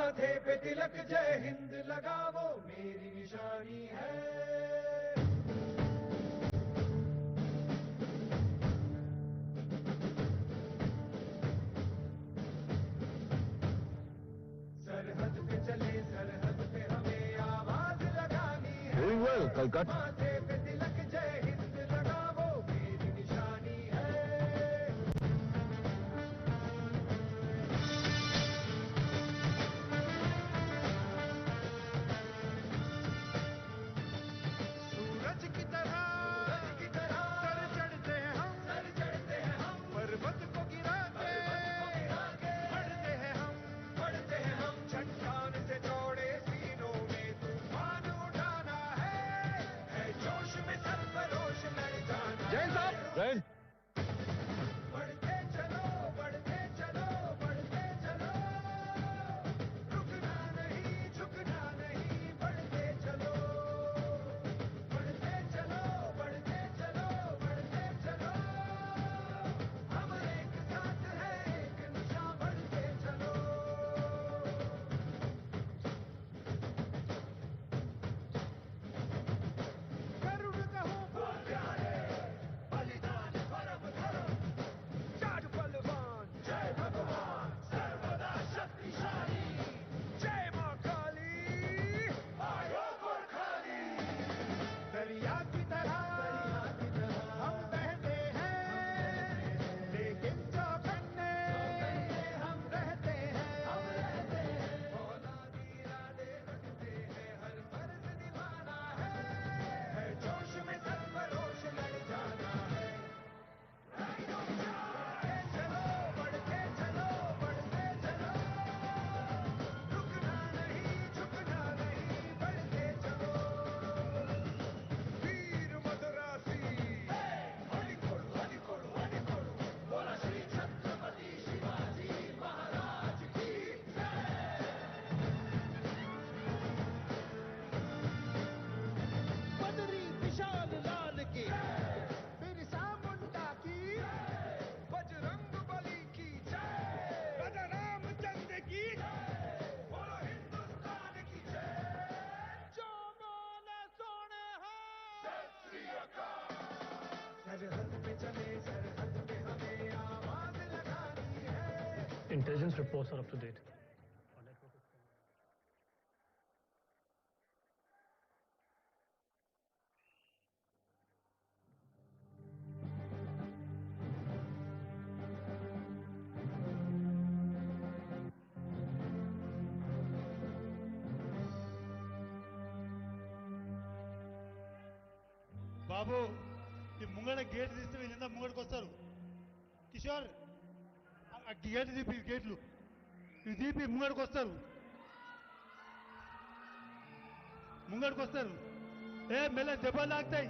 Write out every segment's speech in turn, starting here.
माथे पे तिलक जय हिंद लगा वो मेरी निशानी है। सरहद पे चले सरहद पे हमें आवाज लगानी है। Doing well, Kalkat. माथे पे तिलक जय हिंद लगा वो मेरी निशानी है। सूरज की तरह सर चढ़ते हैं हम पर्वत को गिरा के बढ़ते हैं हम चट्टान से चौड़े सीनों में तूफान उठाना है जोश में सरफरोश लड़ जाना जैन साहब, जैन। बढ़ते चलो बढ़ते चलो बढ़ते चलो रुकना नहीं झुकना नहीं बढ़ते चलो बढ़ते चलो बढ़ते चलो बढ़ते चलो हम एक साथ है एक निशा बढ़ते चलो। करुण कहूँ फूल प्यारे बलिदान परम धर्म जाट बलवान जय भगवान सर्वदा शक्तिशाली जय मां काली आयो गोरखाली। दरिया की तरह हम बहते हैं लेकिन चौकन्ने हम रहते हैं औलादी इरादे रखते हैं हर फर्ज निभाना है जोश में सरफरोश लड़ जाना है। बढ़ते चलो बढ़ते चलो बढ़ते चलो रुकना नहीं झुकना नहीं बढ़ते चलो। वीर मदरासी हडिकोडु बोला श्री छत्रपति शिवाजी महाराज की बदरी विशाल लाल की बिरसा मुंडा की बजरंग बली की जय राजा रामचंद्र की बोलो हिंदुस्तान की जय जो बोले सोने सत श्री अकाल। सरहद पे चले सरहद पे हमें आवाज लगानी है। Intelligence reports are up to date. బాబు ఈ ముంగడ గేట్ తీస్తే వీళ్ళంతా ముంగడికి వస్తారు. కిషోర్ ఆ గేట్ తీపి గేట్లు ఇవి తీపి ముంగడికి వస్తారు ముంగడికి వస్తారు. ఏ మెల్ల దెబ్బలు తాకుతాయి.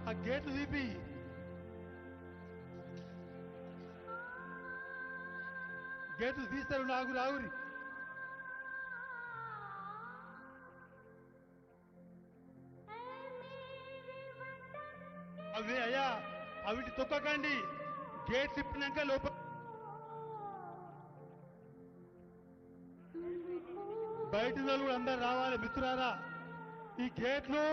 ఆ గేట్లు తీపి గేట్లు తీస్తారు. ఆగురి ఆగురి. అవి అయ్యా అవిటి తొక్కకండి. గేట్ తిప్పినాక లోపల బయట వాళ్ళు అందరు రావాలి మిత్రులారా. ఈ గేట్లు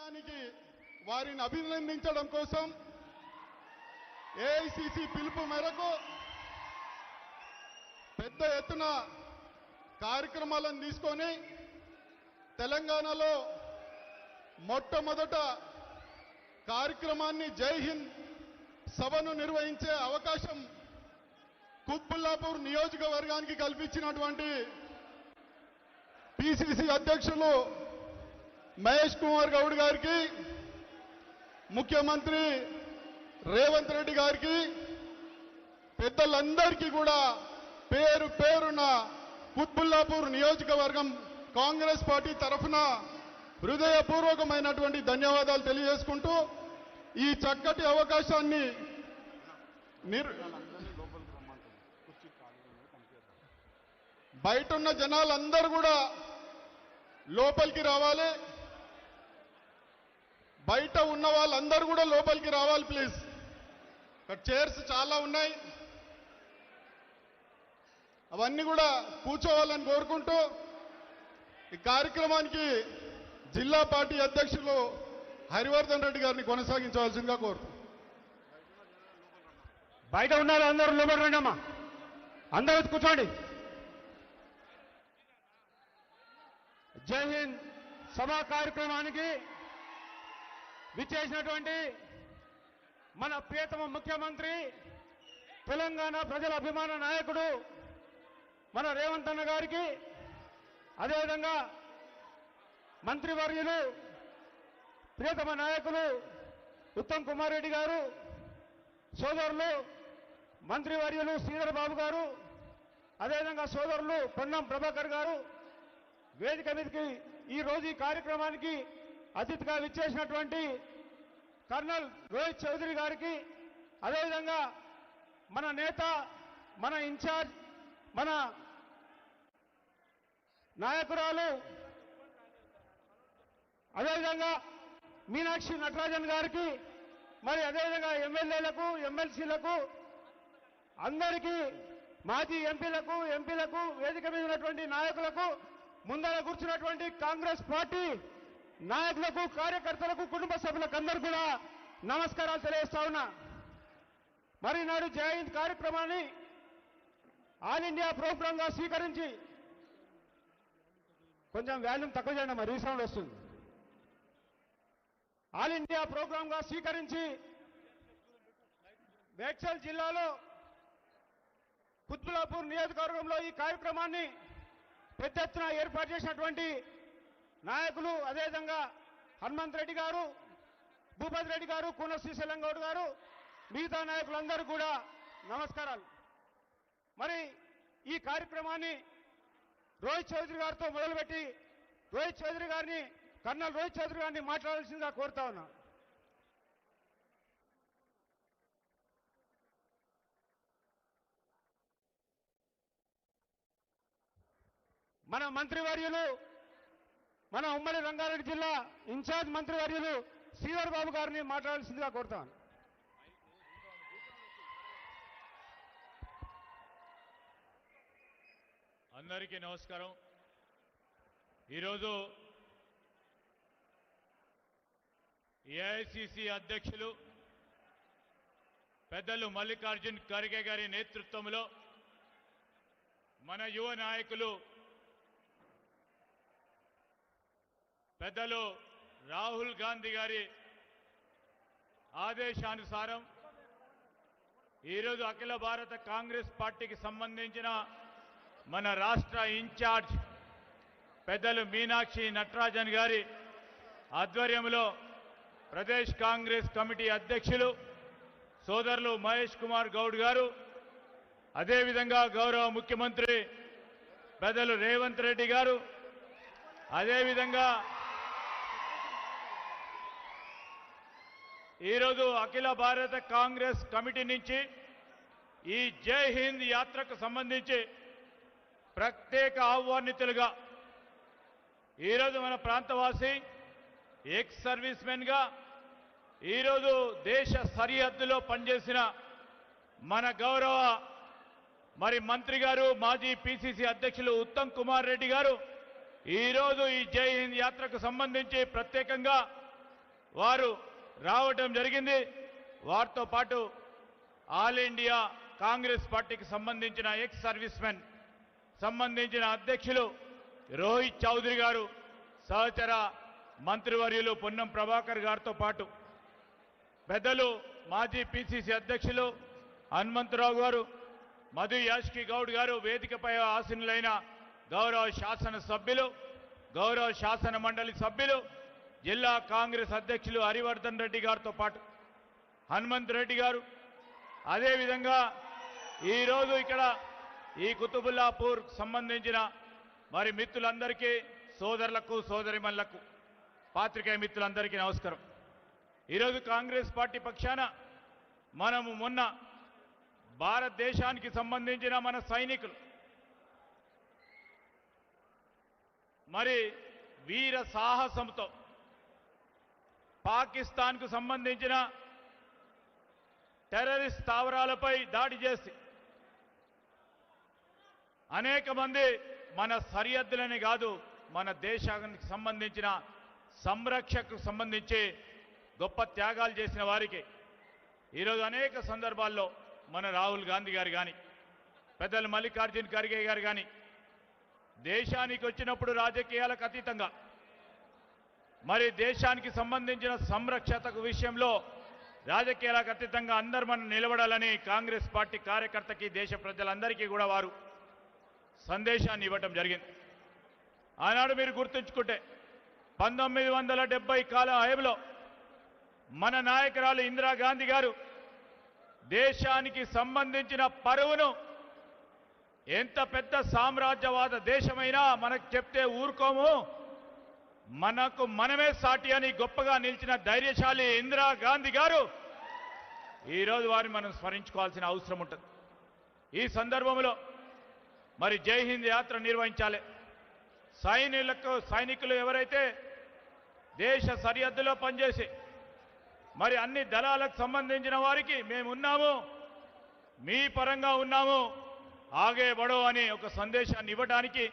విజయానికి వారిని అభినందించడం కోసం ఏఐసిసి పిలుపు మేరకు పెద్ద ఎత్తున కార్యక్రమాలను తీసుకొని తెలంగాణలో మొట్టమొదట కార్యక్రమాన్ని జై హింద్ సభను నిర్వహించే అవకాశం కుత్బుల్లాపూర్ నియోజకవర్గానికి కల్పించినటువంటి పిసిసి అధ్యక్షులు మహేష్ కుమార్ గౌడ్ గారికి, ముఖ్యమంత్రి రేవంత్ రెడ్డి గారికి, పెద్దలందరికీ కూడా పేరు పేరున కుత్బుల్లాపూర్ నియోజకవర్గం కాంగ్రెస్ పార్టీ తరఫున హృదయపూర్వకమైనటువంటి ధన్యవాదాలు తెలియజేసుకుంటూ ఈ చక్కటి అవకాశాన్ని బయట ఉన్న జనాలందరూ కూడా లోపలికి రావాలి. బయట ఉన్న వాళ్ళందరూ కూడా లోపలికి రావాలి ప్లీజ్. ఇక్కడ చైర్స్ చాలా ఉన్నాయి, అవన్నీ కూడా కూర్చోవాలని కోరుకుంటూ ఈ కార్యక్రమానికి జిల్లా పార్టీ అధ్యక్షులు హరివర్ధన్ రెడ్డి గారిని కొనసాగించవలసిందిగా కోరుతూ. బయట ఉన్నారు అందరూ లోపల రండి అమ్మా, అందరూ వచ్చి కూర్చోండి. జై హింద్ సభా కార్యక్రమానికి విచ్చేసినటువంటి మన ప్రియతమ ముఖ్యమంత్రి, తెలంగాణ ప్రజల అభిమాన నాయకుడు మన రేవంత్ అన్న గారికి, అదేవిధంగా మంత్రివర్యులు ప్రియతమ నాయకులు ఉత్తమ్ కుమార్ రెడ్డి గారు, సోదరులు మంత్రివర్యులు శ్రీధర్ బాబు గారు, అదేవిధంగా సోదరులు పొన్నం ప్రభాకర్ గారు, వేదిక మీదకి ఈ రోజు ఈ కార్యక్రమానికి అతిథిగా విచ్చేసినటువంటి కర్నల్ రోహిత్ చౌదరి గారికి, అదేవిధంగా మన నేత, మన ఇన్ఛార్జ్, మన నాయకురాలు, అదేవిధంగా మీనాక్షి నటరాజన్ గారికి, మరి అదేవిధంగా ఎమ్మెల్యేలకు, ఎమ్మెల్సీలకు, అందరికీ, మాజీ ఎంపీలకు, వేదిక మీద ఉన్నటువంటి నాయకులకు, ముందర కూర్చున్నటువంటి కాంగ్రెస్ పార్టీ నాయకులకు, కార్యకర్తలకు, కుటుంబ సభ్యులకు అందరూ కూడా నమస్కారాలు తెలియజేస్తా ఉన్నా. మరి నాడు జై హింద్ కార్యక్రమాన్ని ఆల్ ఇండియా ప్రోగ్రాంగా స్వీకరించి, కొంచెం వాల్యూమ్ తక్కువ చేయండి, మరి రీసౌండ్ వస్తుంది. ఆల్ ఇండియా ప్రోగ్రాంగా స్వీకరించి మేడ్చల్ జిల్లాలో కుత్బుల్లాపూర్ నియోజకవర్గంలో ఈ కార్యక్రమాన్ని పెద్ద ఎత్తున ఏర్పాటు చేసినటువంటి నాయకులు, అదేవిధంగా హనుమంత్ రెడ్డి గారు, భూపతి రెడ్డి గారు, కూన శ్రీశైలం గౌడ్ గారు, మిగతా నాయకులందరూ కూడా నమస్కారాలు. మరి ఈ కార్యక్రమాన్ని రోహిత్ చౌదరి గారితో మొదలుపెట్టి కర్నల్ రోహిత్ చౌదరి గారిని మాట్లాడాల్సిందిగా కోరుతా ఉన్నా. మన మంత్రివర్యులు, మన ఉమ్మడి రంగారెడ్డి జిల్లా ఇన్ఛార్జ్ మంత్రివర్యులు శ్రీధర్ బాబు గారిని మాట్లాడాల్సిందిగా కోరుతాను. అందరికీ నమస్కారం. ఈరోజు ఏఐసిసి అధ్యక్షులు పెద్దలు మల్లికార్జున్ ఖర్గే గారి నేతృత్వంలో మన యువ నాయకులు పెద్దలు రాహుల్ గాంధీ గారి ఆదేశానుసారం ఈరోజు అఖిల భారత కాంగ్రెస్ పార్టీకి సంబంధించిన మన రాష్ట్ర ఇన్ఛార్జ్ పెద్దలు మీనాక్షి నటరాజన్ గారి ఆధ్వర్యంలో ప్రదేశ్ కాంగ్రెస్ కమిటీ అధ్యక్షులు సోదరులు మహేష్ కుమార్ గౌడ్ గారు, అదేవిధంగా గౌరవ ముఖ్యమంత్రి పెద్దలు రేవంత్ రెడ్డి గారు, అదేవిధంగా ఈరోజు అఖిల భారత కాంగ్రెస్ కమిటీ నుంచి ఈ జై హింద్ యాత్రకు సంబంధించి ప్రత్యేక ఆహ్వానితులుగా ఈరోజు మన ప్రాంతవాసి, ఎక్స్ సర్వీస్ మెన్గా ఈరోజు దేశ సరిహద్దులో పనిచేసిన మన గౌరవ మంత్రి గారు, మాజీ పిసిసి అధ్యక్షులు ఉత్తమ్ కుమార్ రెడ్డి గారు ఈరోజు ఈ జై హింద్ యాత్రకు సంబంధించి ప్రత్యేకంగా వారు రావటం జరిగింది. వారితో పాటు ఆల్ ఇండియా కాంగ్రెస్ పార్టీకి సంబంధించిన ఎక్స్ సర్వీస్ మెన్ సంబంధించిన అధ్యక్షులు రోహిత్ చౌదరి గారు, సహచర మంత్రివర్యులు పొన్నం ప్రభాకర్ గారితో పాటు పెద్దలు మాజీ పిసిసి అధ్యక్షులు హనుమంతరావు గారు, మధు యాష్కి గౌడ్ గారు, వేదికపై ఆసీనులైన గౌరవ శాసన సభ్యులు, గౌరవ శాసన మండలి సభ్యులు, జిల్లా కాంగ్రెస్ అధ్యక్షులు హరివర్ధన్ రెడ్డి గారితో పాటు హనుమంత్ రెడ్డి గారు, అదేవిధంగా ఈరోజు ఇక్కడ ఈ కుతుబుల్లాపూర్ సంబంధించిన మరి మిత్రులందరికీ, సోదరులకు సోదరిమణులకు, పాత్రికేయ మిత్రులందరికీ నమస్కారం. ఈరోజు కాంగ్రెస్ పార్టీ పక్షాన మనము మొన్న భారతదేశానికి సంబంధించిన మన సైనికులు మరి వీర సాహసంతో పాకిస్తాన్కు సంబంధించిన టెర్రరిస్ట్ స్థావరాలపై దాడి చేసి అనేక మంది మన సరిహద్దులని కాదు మన దేశానికి సంబంధించిన సంరక్షకు సంబంధించి గొప్ప త్యాగాలు చేసిన వారికి ఈరోజు అనేక సందర్భాల్లో మన రాహుల్ గాంధీ గారు కానీ, పెద్దలు మల్లికార్జున్ ఖర్గే గారు కానీ దేశానికి వచ్చినప్పుడు రాజకీయాలకు అతీతంగా మరి దేశానికి సంబంధించిన సంరక్షతకు విషయంలో రాజకీయాలకు అతీతంగా అందరూ మనం నిలబడాలని కాంగ్రెస్ పార్టీ కార్యకర్తకి, దేశ ప్రజలందరికీ కూడా వారు సందేశాన్ని ఇవ్వటం జరిగింది. ఆనాడు మీరు గుర్తుంచుకుంటే 1970 కాల హయంలో మన నాయకురాలు ఇందిరాగాంధీ గారు దేశానికి సంబంధించిన పరువును, ఎంత పెద్ద సామ్రాజ్యవాద దేశమైనా మనకు చెప్తే ఊరుకోము, మనకు మనమే సాటి అని గొప్పగా నిలిచిన ధైర్యశాలి ఇందిరాగాంధీ గారు ఈరోజు వారిని మనం స్మరించుకోవాల్సిన అవసరం ఉంటుంది. ఈ సందర్భంలో మరి జై హింద్ యాత్ర నిర్వహించాలి. సైనికులు ఎవరైతే దేశ సరిహద్దులో పనిచేసి మరి అన్ని దళాలకు సంబంధించిన వారికి మేము ఉన్నాము, మీ పరంగా ఉన్నాము, ఆగే బడో అని ఒక సందేశాన్ని ఇవ్వడానికి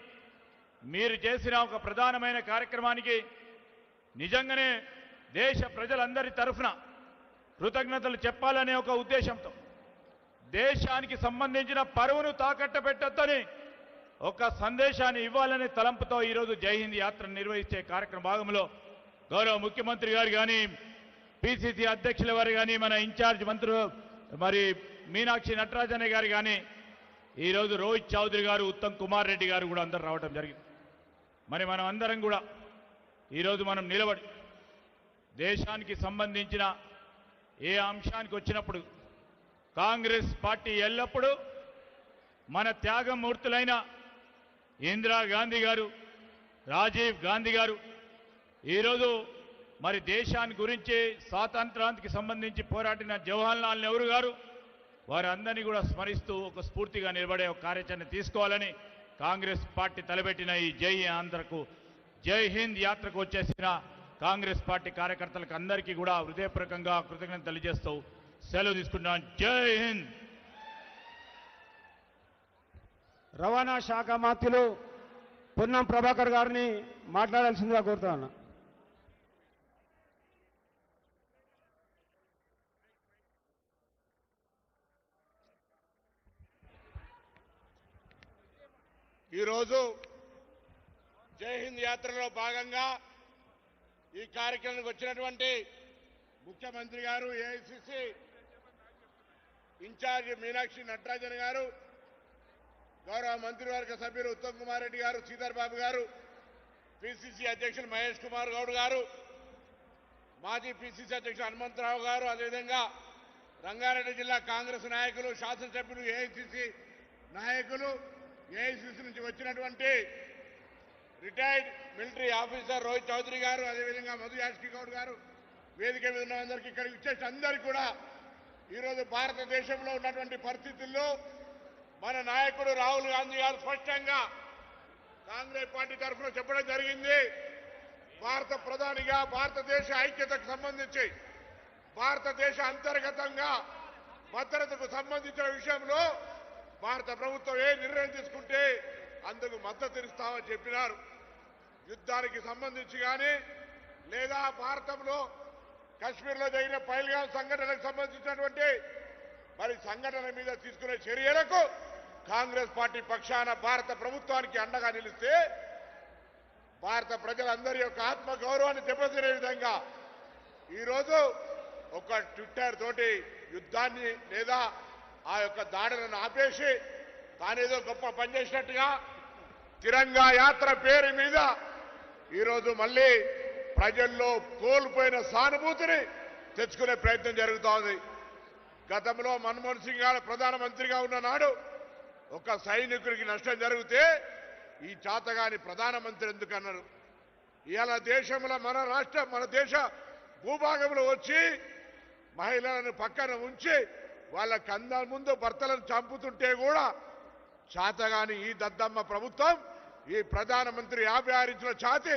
మీరు చేసిన ఒక ప్రధానమైన కార్యక్రమానికి నిజంగానే దేశ ప్రజలందరి తరఫున కృతజ్ఞతలు చెప్పాలనే ఒక ఉద్దేశంతో, దేశానికి సంబంధించిన పరువును తాకట్టు పెట్టొద్దని ఒక సందేశాన్ని ఇవ్వాలనే తలంపుతో ఈరోజు జై హింద్ యాత్ర నిర్వహించే కార్యక్రమ భాగంలో గౌరవ ముఖ్యమంత్రి గారు కానీ, పిసిసి అధ్యక్షుల వారు కానీ, మన ఇన్ఛార్జ్ మంత్రులు మరి మీనాక్షి నటరాజన్ గారు కానీ, ఈరోజు రోహిత్ చౌదరి గారు, ఉత్తమ్ కుమార్ రెడ్డి గారు కూడా అందరూ రావడం జరిగింది. మరి మనం అందరం కూడా ఈరోజు మనం నిలబడి దేశానికి సంబంధించిన ఏ అంశానికి వచ్చినప్పుడు కాంగ్రెస్ పార్టీ ఎల్లప్పుడూ మన త్యాగమూర్తులైన ఇందిరాగాంధీ గారు, రాజీవ్ గాంధీ గారు, ఈరోజు మరి దేశాన్ని గురించి స్వాతంత్రానికి సంబంధించి పోరాడిన జవహర్లాల్ నెహ్రూ గారు, వారందరినీ కూడా స్మరిస్తూ ఒక స్ఫూర్తిగా నిలబడే ఒక కార్యాచరణ తీసుకోవాలని కాంగ్రెస్ పార్టీ తలపెట్టిన ఈ జై ఆంధ్రకు, జై హింద్ యాత్రకు వచ్చేసిన కాంగ్రెస్ పార్టీ కార్యకర్తలకు అందరికీ కూడా హృదయపూర్వకంగా కృతజ్ఞతలు తెలియజేస్తూ సెలవు తీసుకుంటున్నాను. జై హింద్. రవాణా శాఖ మంత్రులు పొన్నం ప్రభాకర్ గారిని మాట్లాడాల్సిందిగా కోరుతాను. ఈరోజు జై హింద్ యాత్రలో భాగంగా ఈ కార్యక్రమానికి వచ్చినటువంటి ముఖ్యమంత్రి గారు, ఏఐసిసి ఇన్ఛార్జ్ మీనాక్షి నటరాజన్ గారు, గౌరవ మంత్రివర్గ సభ్యులు ఉత్తమ్ కుమార్ రెడ్డి గారు, శ్రీధర్ బాబు గారు, పిసిసి అధ్యక్షులు మహేష్ కుమార్ గౌడ్ గారు, మాజీ పిసిసి అధ్యక్షులు హనుమంతరావు గారు, అదేవిధంగా రంగారెడ్డి జిల్లా కాంగ్రెస్ నాయకులు, శాసనసభ్యులు, ఏఐసిసి నాయకులు, ఏఐసిసి నుంచి వచ్చినటువంటి retired military officer Rohit Chaudhary గారు, అదేవిధంగా మధు యాష్కి గౌడ్ గారు, వేదిక మీద ఉన్న అందరికీ ఇక్కడికి వచ్చేసి అందరికీ కూడా ఈరోజు భారతదేశంలో ఉన్నటువంటి పరిస్థితుల్లో మన నాయకుడు రాహుల్ గాంధీ గారు స్పష్టంగా కాంగ్రెస్ పార్టీ తరఫున చెప్పడం జరిగింది. భారత ప్రధానిగా భారతదేశ ఐక్యతకు సంబంధించి, భారతదేశ అంతర్గతంగా భద్రతకు సంబంధించిన విషయంలో భారత ప్రభుత్వం ఏ నిర్ణయం తీసుకుంటే అందుకు మద్దతునిస్తామని చెప్పినారు. యుద్ధానికి సంబంధించి కానీ లేదా భారతంలో కశ్మీర్లో జరిగిన పహల్గాం సంఘటనకు సంబంధించినటువంటి మరి సంఘటన మీద తీసుకునే చర్యలకు కాంగ్రెస్ పార్టీ పక్షాన భారత ప్రభుత్వానికి అండగా నిలిస్తే భారత ప్రజలందరి యొక్క ఆత్మ గౌరవాన్ని దెబ్బతినే విధంగా ఈరోజు ఒక ట్విట్టర్ తోటి యుద్ధాన్ని లేదా ఆ యొక్క దాడులను ఆపేసి తానేదో గొప్ప పనిచేసినట్టుగా తిరంగా యాత్ర పేరు మీద ఈరోజు మళ్ళీ ప్రజల్లో కోల్పోయిన సానుభూతిని తెచ్చుకునే ప్రయత్నం జరుగుతోంది. గతంలో మన్మోహన్ సింగ్ గారు ప్రధానమంత్రిగా ఉన్న నాడు ఒక సైనికుడికి నష్టం జరిగితే ఈ చాతగాని ప్రధానమంత్రి ఎందుకన్నారు? ఇవాళ దేశంలో మన దేశ భూభాగంలో వచ్చి మహిళలను పక్కన ఉంచి వాళ్ళ కంద ముందు భర్తలను చంపుతుంటే కూడా చాతగాని ఈ దద్దమ్మ ప్రభుత్వం ఈ ప్రధానమంత్రి 56 ఇంచుల ఛాతీ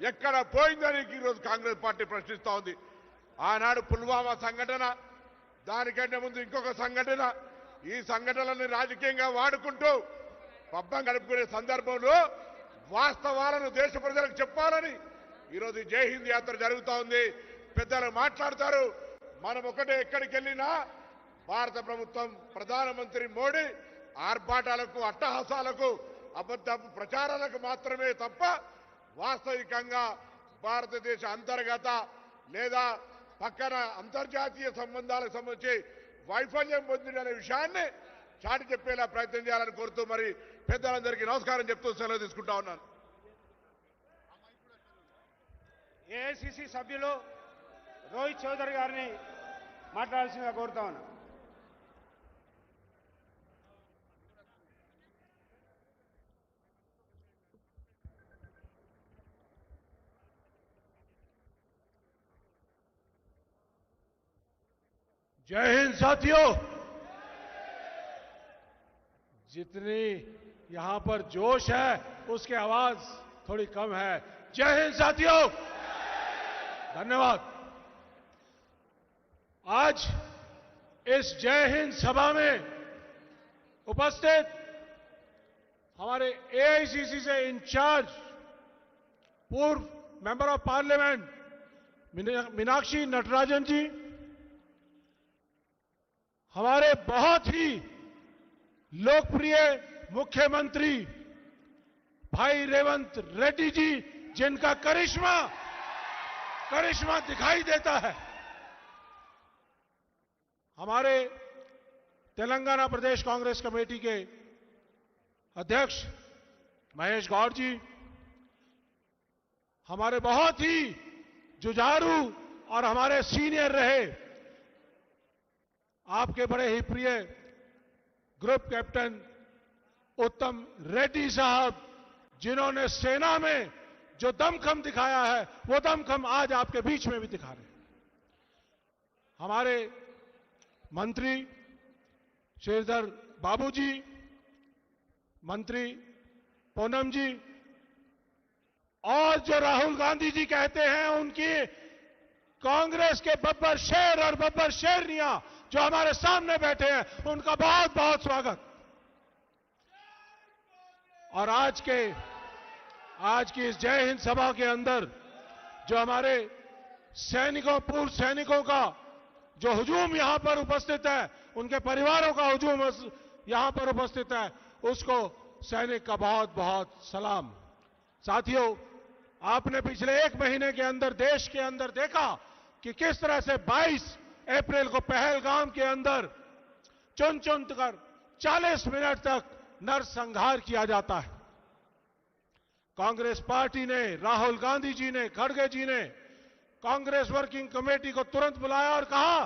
ఎక్కడ పోయిందని ఈరోజు కాంగ్రెస్ పార్టీ ప్రశ్నిస్తూ ఉంది. ఆనాడు పుల్వామా సంఘటన, దానికంటే ముందు ఇంకొక సంఘటన, ఈ సంఘటనలను రాజకీయంగా వాడుకుంటూ పబ్బం గడుపుకునే సందర్భంలో వాస్తవాలను దేశ ప్రజలకు చెప్పాలని ఈరోజు జై హింద్ యాత్ర జరుగుతూ ఉంది. పెద్దలు మాట్లాడతారు. మనం ఒకటే ఎక్కడికి వెళ్ళినా భారత ప్రభుత్వం ప్రధానమంత్రి మోడీ ఆర్భాటాలకు, అట్టహాసాలకు, అబద్ధపు ప్రచారాలకు మాత్రమే తప్ప వాస్తవికంగా భారతదేశ అంతర్గత లేదా పక్కన అంతర్జాతీయ సంబంధాలకు సంబంధించి వైఫల్యం పొందిననే విషయాన్ని చాటి చెప్పేలా ప్రయత్నం చేయాలని కోరుతూ మరి పెద్దలందరికీ నమస్కారం చెప్తూ సెలవు తీసుకుంటా ఉన్నాను. ఏఐసిసి సభ్యులు రోహిత్ చౌదరి గారిని మాట్లాడాల్సిందిగా కోరుతా ఉన్నాను. जय हिंद साथियों। जितनी यहां पर जोश है उसकी आवाज थोड़ी कम है। जय हिंद साथियों, धन्यवाद। आज इस जय हिंद सभा में उपस्थित हमारे एआईसीसी से इंचार्ज पूर्व member of parliament Meenakshi Natarajan ji, हमारे बहुत ही लोकप्रिय मुख्यमंत्री भाई रेवंत रेड्डी जी, जिनका करिश्मा दिखाई देता है, हमारे तेलंगाना प्रदेश कांग्रेस कमेटी के अध्यक्ष महेश गौड़ जी, हमारे बहुत ही जुझारू और हमारे सीनियर रहे आपके बड़े ही प्रिय ग्रुप कैप्टन उत्तम रेड्डी साहब, जिन्होंने सेना में जो दमखम दिखाया है वो दमखम आज आपके बीच में भी दिखा रहे हैं। हमारे मंत्री श्रीधर बाबू जी, मंत्री पूनम जी, और जो राहुल गांधी जी कहते हैं उनकी कांग्रेस के बब्बर शेर और बब्बर शेरनियां जो हमारे सामने बैठे हैं, उनका बहुत बहुत स्वागत। और आज की इस जय हिंद सभा के अंदर जो हमारे पूर्व सैनिकों का जो हुजूम यहां पर उपस्थित है, उनके परिवारों का हुजूम यहां पर उपस्थित है, उसको सैनिक का बहुत बहुत सलाम। साथियों, आपने पिछले 1 महीने के अंदर देश के अंदर देखा कि किस तरह से 22 अप्रैल को पहलगाम के अंदर चुन कर 40 मिनट तक नरसंहार किया जाता है। कांग्रेस पार्टी ने, राहुल गांधी जी ने, खड़गे जी ने कांग्रेस वर्किंग कमेटी को तुरंत बुलाया और कहा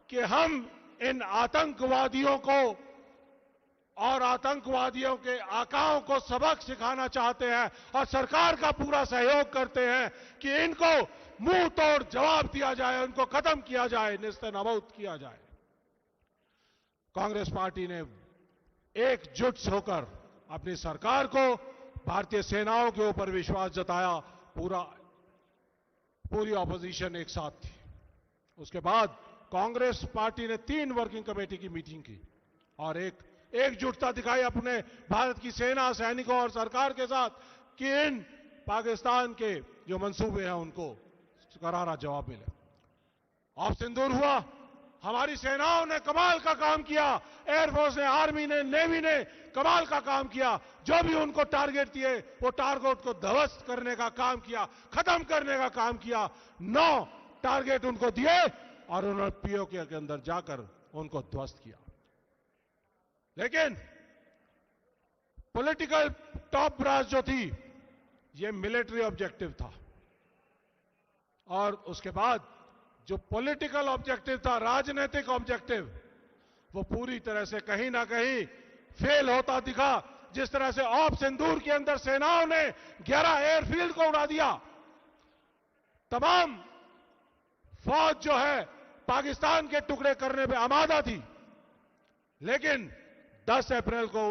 कि हम इन आतंकवादियों को और आतंकवादियों के आकाओं को सबक सिखाना चाहते हैं और सरकार का पूरा सहयोग करते हैं कि इनको मुंह तोड़ जवाब दिया जाए, उनको खत्म किया जाए, नेस्तनाबूद किया जाए। कांग्रेस पार्टी ने एकजुट होकर अपनी सरकार को, भारतीय सेनाओं के ऊपर विश्वास जताया। पूरी ऑपोजिशन एक साथ थी। उसके बाद कांग्रेस पार्टी ने 3 वर्किंग कमेटी की मीटिंग की और एकजुटता दिखाई अपने भारत की सेना, सैनिकों और सरकार के साथ कि इन पाकिस्तान के जो मंसूबे हैं उनको करारा जवाब मिले। ऑफ सिंदूर हुआ, हमारी सेनाओं ने कमाल का काम किया, एयरफोर्स ने, आर्मी ने, नेवी ने कमाल का काम किया। जो भी उनको टारगेट दिए वो टारगेट को ध्वस्त करने का काम किया, खत्म करने का काम किया। 9 टारगेट उनको दिए और उन्होंने पीओके के अंदर जाकर उनको ध्वस्त किया। लेकिन पॉलिटिकल टॉप ब्रास जो थी, ये मिलिट्री ऑब्जेक्टिव था, और उसके बाद जो पॉलिटिकल ऑब्जेक्टिव था, राजनीतिक ऑब्जेक्टिव, वो पूरी तरह से कहीं ना कहीं फेल होता दिखा। जिस तरह से ऑफ सिंदूर के अंदर सेनाओं ने 11 एयरफील्ड को उड़ा दिया, तमाम फौज जो है पाकिस्तान के टुकड़े करने पे आमादा थी, लेकिन 10 अप्रैल को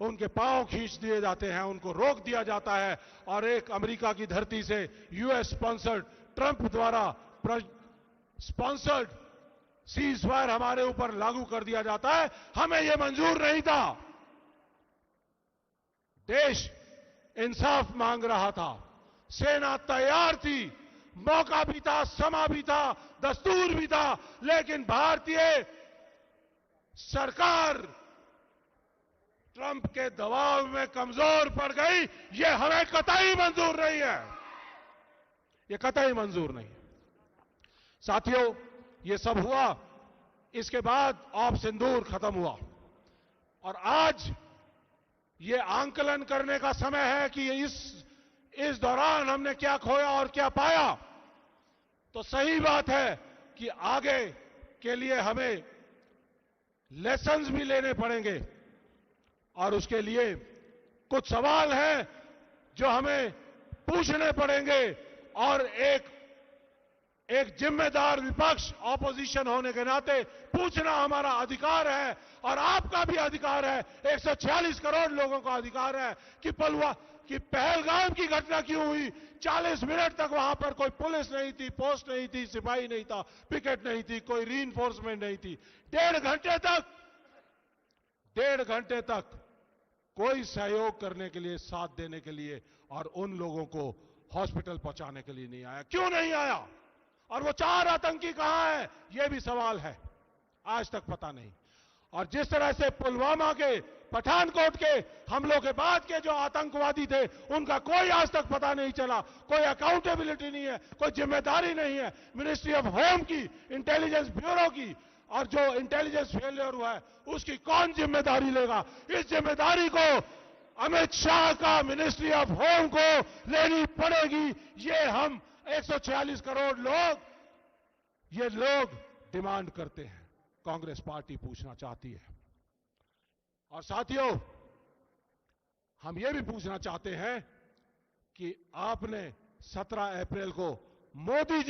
उनके पांव खींच दिए जाते हैं, उनको रोक दिया जाता है, और एक अमेरिका की धरती से यूएस स्पॉन्सर्ड, ट्रंप द्वारा स्पॉन्सर्ड सीज फायर हमारे ऊपर लागू कर दिया जाता है। हमें यह मंजूर नहीं था। देश इंसाफ मांग रहा था, सेना तैयार थी, मौका भी था, समा भी था, दस्तूर भी था, लेकिन भारतीय सरकार ट्रंप के दबाव में कमजोर पड़ गई। यह हमें कतई मंजूर नहीं है, यह कतई मंजूर नहीं है। साथियों, यह सब हुआ, इसके बाद ऑफ सिंदूर खत्म हुआ, और आज ये आंकलन करने का समय है कि इस दौरान हमने क्या खोया और क्या पाया। तो सही बात है कि आगे के लिए हमें लेसन्स भी लेने पड़ेंगे, और उसके लिए कुछ सवाल हैं जो हमें पूछने पड़ेंगे, और एक जिम्मेदार विपक्ष, ऑपोजिशन होने के नाते पूछना हमारा अधिकार है, और आपका भी अधिकार है, 146 करोड़ लोगों का अधिकार है कि पहलगाम की घटना क्यों हुई। 40 मिनट तक वहां पर कोई पुलिस नहीं थी, पोस्ट नहीं थी, सिपाही नहीं था, पिकेट नहीं थी, कोई रीइंफोर्समेंट नहीं थी। 1.5 घंटे तक कोई सहयोग करने के लिए, साथ देने के लिए, और उन लोगों को हॉस्पिटल पहुंचाने के लिए नहीं आया। क्यों नहीं आया? और वो 4 आतंकी कहां है, यह भी सवाल है, आज तक पता नहीं। और जिस तरह से पुलवामा के, पठानकोट के हमलों के बाद के जो आतंकवादी थे, उनका कोई आज तक पता नहीं चला, कोई अकाउंटेबिलिटी नहीं है, कोई जिम्मेदारी नहीं है मिनिस्ट्री ऑफ होम की, इंटेलिजेंस ब्यूरो की, और जो इंटेलिजेंस फेलियर हुआ है उसकी कौन जिम्मेदारी लेगा? इस जिम्मेदारी को अमित शाह का मिनिस्ट्री ऑफ होम को लेनी पड़ेगी। ये हम 146 करोड़ लोग डिमांड करते हैं, कांग्रेस पार्टी पूछना चाहती है। और साथियों, हम ये भी पूछना चाहते हैं कि आपने 17 अप्रैल को मोदी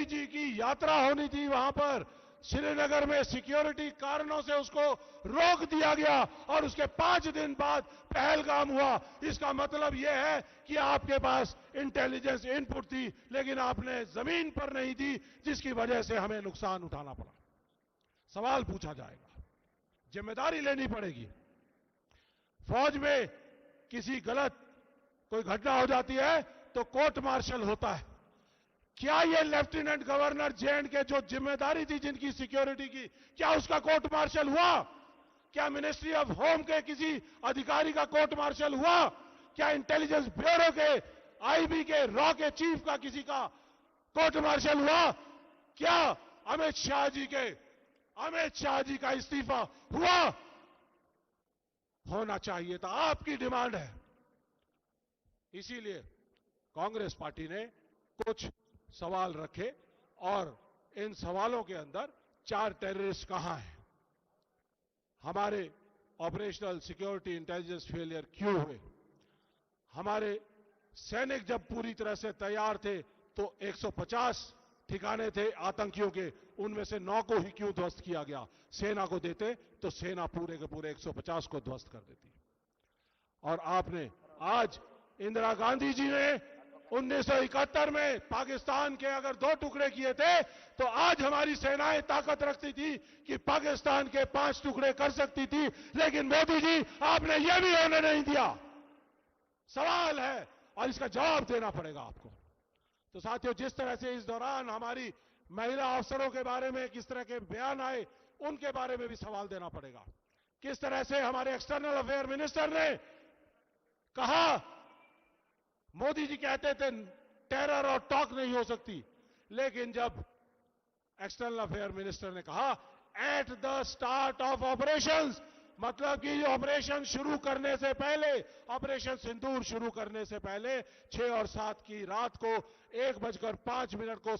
जी की यात्रा होनी थी, वहां पर श्रीनगर में सिक्योरिटी कारणों से उसको रोक दिया गया, और उसके 5 दिन बाद पहलगाम हुआ। इसका मतलब यह है कि आपके पास इंटेलिजेंस इनपुट थी, लेकिन आपने जमीन पर नहीं दी, जिसकी वजह से हमें नुकसान उठाना पड़ा। सवाल पूछा जाएगा, जिम्मेदारी लेनी पड़ेगी। फौज में किसी गलत कोई घटना हो जाती है तो कोर्ट मार्शल होता है। क्या ये लेफ्टिनेंट गवर्नर जे.एंड.के जो जिम्मेदारी थी जिनकी सिक्योरिटी की, क्या उसका कोर्ट मार्शल हुआ? क्या मिनिस्ट्री ऑफ होम के किसी अधिकारी का कोर्ट मार्शल हुआ? क्या इंटेलिजेंस ब्यूरो के, आईबी के, रॉ के चीफ का किसी का कोर्ट मार्शल हुआ? क्या अमित शाह जी का इस्तीफा हुआ? होना चाहिए था, आपकी डिमांड है। इसीलिए कांग्रेस पार्टी ने कुछ सवाल रखे, और इन सवालों के अंदर 4 टेररिस्ट कहां हैं, हमारे ऑपरेशनल सिक्योरिटी इंटेलिजेंस फेलियर क्यों हुए, हमारे सैनिक जब पूरी तरह से तैयार थे तो 150 ठिकाने थे आतंकियों के, उनमें से 9 को ही क्यों ध्वस्त किया गया? सेना को देते तो सेना पूरे के पूरे 150 को ध्वस्त कर देती। और आपने आज, इंदिरा गांधी जी ने 1971 में पाकिस्तान के अगर 2 टुकड़े किए थे, तो आज हमारी सेनाएं ताकत रखती थी कि पाकिस्तान के 5 टुकड़े कर सकती थी, लेकिन मोदी जी आपने यह भी होने नहीं दिया। सवाल है, और इसका जवाब देना पड़ेगा आपको। तो साथियों, जिस तरह से इस दौरान हमारी महिला अफसरों के बारे में किस तरह के बयान आए, उनके बारे में भी सवाल देना पड़ेगा। किस तरह से हमारे एक्सटर्नल अफेयर मिनिस्टर ने कहा, मोदी जी कहते थे टेरर और टॉक नहीं हो सकती, लेकिन जब एक्सटर्नल अफेयर मिनिस्टर ने कहा at the start of operations, मतलब कि ऑपरेशन शुरू करने से पहले, ऑपरेशन सिंदूर शुरू करने से पहले 6 और 7 की रात को 1:05 को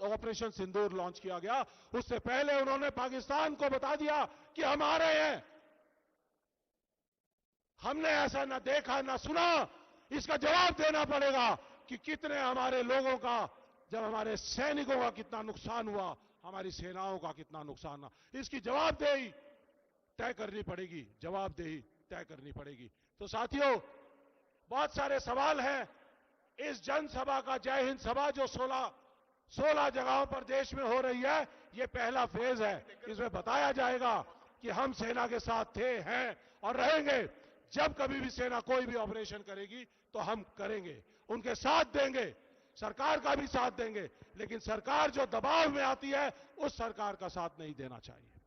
ऑपरेशन सिंदूर लॉन्च किया गया। उससे पहले उन्होंने पाकिस्तान को बता दिया कि हमारे हैं, हमने ऐसा ना देखा ना सुना। इसका जवाब देना पड़ेगा कि कितने हमारे लोगों का, जब हमारे सैनिकों का कितना नुकसान हुआ, हमारी सेनाओं का कितना नुकसान हुआ, इसकी जवाबदेही तय करनी पड़ेगी, जवाबदेही तय करनी पड़ेगी। तो साथियों, बहुत सारे सवाल हैं। इस जनसभा का, जय हिंद सभा जो 16 जगहों पर देश में हो रही है, ये पहला फेज है। इसमें बताया जाएगा कि हम सेना के साथ थे, हैं और रहेंगे। जब कभी भी सेना कोई भी ऑपरेशन करेगी तो हम करेंगे, उनके साथ देंगे, सरकार का भी साथ देंगे, लेकिन सरकार जो दबाव में आती है उस सरकार का साथ नहीं देना चाहिए।